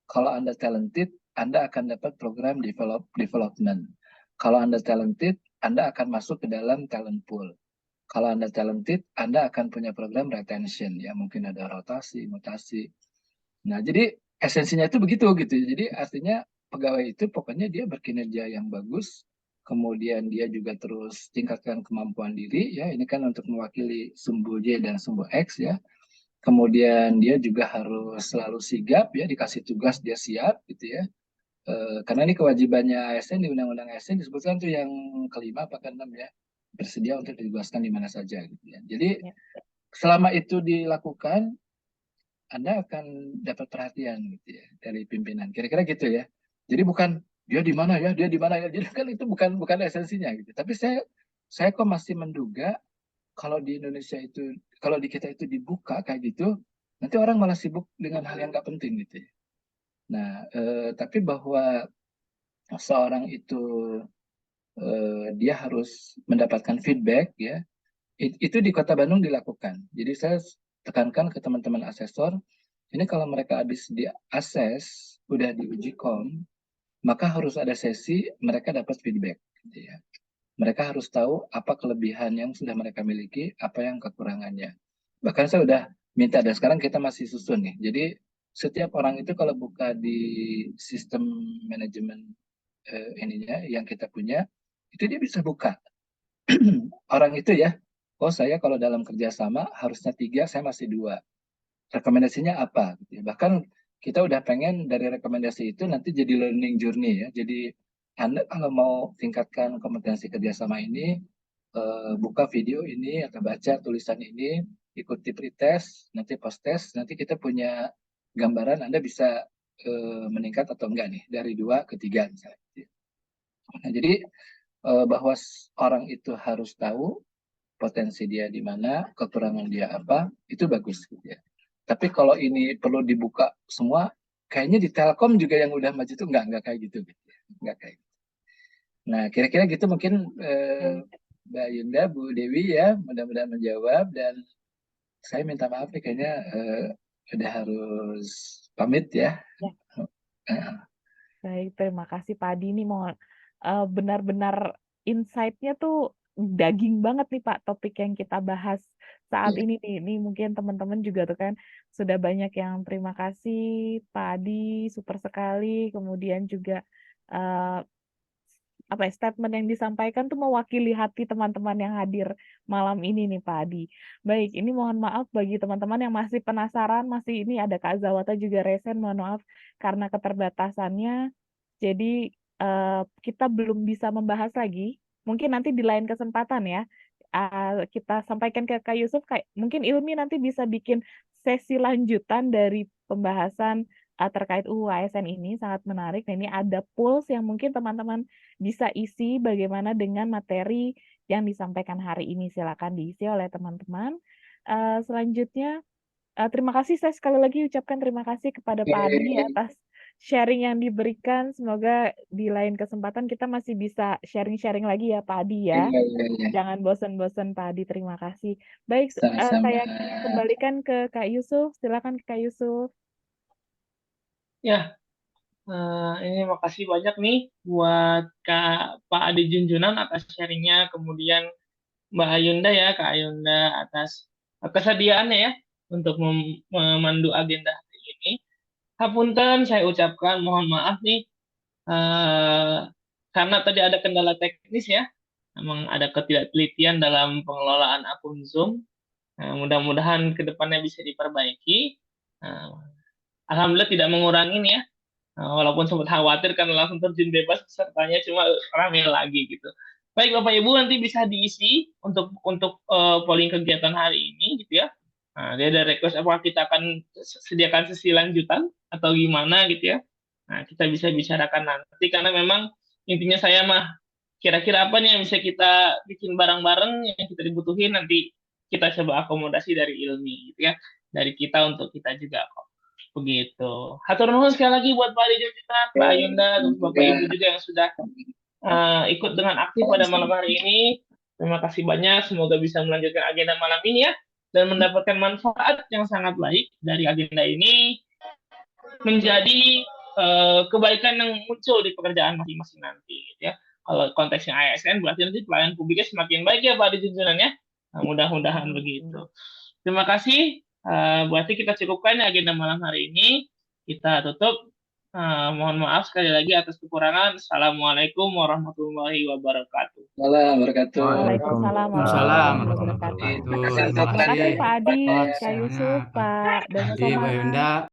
Kalau Anda talented, Anda akan dapat program development. Kalau Anda talented, Anda akan masuk ke dalam talent pool. Kalau Anda talented, Anda akan punya program retention, ya mungkin ada rotasi, mutasi. Nah, jadi esensinya itu begitu gitu. Jadi artinya pegawai itu pokoknya dia berkinerja yang bagus, kemudian dia juga terus tingkatkan kemampuan diri, ya ini kan untuk mewakili sumbu Y dan sumbu X ya. Kemudian dia juga harus selalu sigap ya, dikasih tugas dia siap gitu ya. Karena ini kewajibannya ASN di Undang-Undang ASN disebutkan tuh yang kelima apa keenam ya, bersedia untuk ditugaskan di mana saja gitu ya. Jadi Ya. selama itu dilakukan, Anda akan dapat perhatian gitu ya dari pimpinan. Kira-kira gitu ya. Jadi bukan dia di mana ya, dia di mana ya. Jadi kan itu bukan esensinya gitu. Tapi saya kok masih menduga kalau di Indonesia itu, kalau di kita itu dibuka kayak gitu, nanti orang malah sibuk dengan hal yang nggak penting gitu ya. Nah, tapi bahwa seorang itu dia harus mendapatkan feedback ya, Itu di Kota Bandung dilakukan. Jadi saya tekankan ke teman-teman asesor, ini kalau mereka habis di-assess, udah diuji kom, maka harus ada sesi mereka dapat feedback. Gitu ya. Mereka harus tahu apa kelebihan yang sudah mereka miliki, apa yang kekurangannya. Bahkan saya udah minta, dan sekarang kita masih susun nih. Jadi setiap orang itu kalau buka di sistem manajemen ininya yang kita punya, itu dia bisa buka. Orang itu ya, oh saya kalau dalam kerjasama harusnya 3, saya masih 2. Rekomendasinya apa? Gitu ya. Bahkan kita udah pengen dari rekomendasi itu nanti jadi learning journey ya. Jadi Anda kalau mau tingkatkan kompetensi kerjasama ini, buka video ini atau baca tulisan ini, ikuti pretest, nanti post test, nanti kita punya gambaran Anda bisa meningkat atau enggak nih dari 2 ke 3 misalnya. Nah, jadi bahwa orang itu harus tahu potensi dia di mana, kekurangan dia apa, itu bagus gitu ya. Tapi kalau ini perlu dibuka semua, kayaknya di Telkom juga yang udah maju itu enggak kayak gitu gitu ya. Enggak kayak gitu. Nah, kira-kira gitu mungkin Mbak Yunda, Bu Dewi ya, mudah-mudahan menjawab, dan saya minta maaf nih kayaknya udah harus pamit ya. Baik, terima kasih Pak Adi. Ini mau benar-benar insight-nya tuh daging banget nih Pak, topik yang kita bahas saat ini nih. Ini mungkin teman-teman juga tuh kan sudah banyak yang terima kasih Pak Adi, super sekali. Kemudian juga statement yang disampaikan tuh mewakili hati teman-teman yang hadir malam ini nih Pak Adi. Baik, ini mohon maaf bagi teman-teman yang masih penasaran, masih ini ada Kak Zawata juga resen, mohon maaf karena keterbatasannya. Jadi kita belum bisa membahas lagi. Mungkin nanti di lain kesempatan ya. Kita sampaikan ke Kak Yusuf, mungkin Ilmi nanti bisa bikin sesi lanjutan dari pembahasan terkait UU ASN ini, sangat menarik. Nah, ini ada polls yang mungkin teman-teman bisa isi bagaimana dengan materi yang disampaikan hari ini. Silakan diisi oleh teman-teman. Selanjutnya, terima kasih, saya sekali lagi ucapkan terima kasih kepada Pak Adi atas sharing yang diberikan. Semoga di lain kesempatan kita masih bisa sharing-sharing lagi ya Pak Adi ya. Jangan bosan-bosan Pak Adi, terima kasih. Baik, saya kembalikan ke Kak Yusuf. Silakan Kak Yusuf. Ya, ini makasih banyak nih buat Pak Adi Junjunan atas sharingnya, kemudian Mbak Ayunda ya, Kak Ayunda atas kesediaannya ya untuk memandu agenda hari ini. Hapunten, saya ucapkan mohon maaf nih, karena tadi ada kendala teknis ya, memang ada ketidaktelitian dalam pengelolaan akun Zoom. Mudah-mudahan kedepannya bisa diperbaiki. Alhamdulillah tidak mengurangi nih ya. Walaupun sempat khawatir karena langsung terjun bebas pesertanya cuma rame lagi gitu. Baik Bapak Ibu, nanti bisa diisi untuk polling kegiatan hari ini gitu ya. Nah, dia ada request apakah kita akan sediakan sesi lanjutan atau gimana gitu ya. Nah, kita bisa bicarakan nanti karena memang intinya saya mah kira-kira apa nih yang bisa kita bikin bareng-bareng yang kita dibutuhin, nanti kita coba akomodasi dari Ilmi gitu ya. Dari kita untuk kita juga kok. Begitu. Hatur nuhun sekali lagi buat Pak Adi Junjunan, Pak Ayunda, dan Bapak Ibu juga yang sudah ikut dengan aktif pada malam hari ini. Terima kasih banyak. Semoga bisa melanjutkan agenda malam ini ya, dan mendapatkan manfaat yang sangat baik dari agenda ini menjadi kebaikan yang muncul di pekerjaan masing-masing nanti. Gitu ya. Kalau konteksnya ASN berarti nanti pelayanan publiknya semakin baik ya Pak Adi Junjunan ya. Nah, mudah-mudahan begitu. Terima kasih. Berarti kita cukupkan agenda malam hari ini. Kita tutup. Mohon maaf sekali lagi atas kekurangan. Assalamualaikum warahmatullahi wabarakatuh. Waalaikumsalam warahmatullahi wabarakatuh. Terima kasih Pak Adi, Kak Yusuf, Pak dan Mbak Yunda.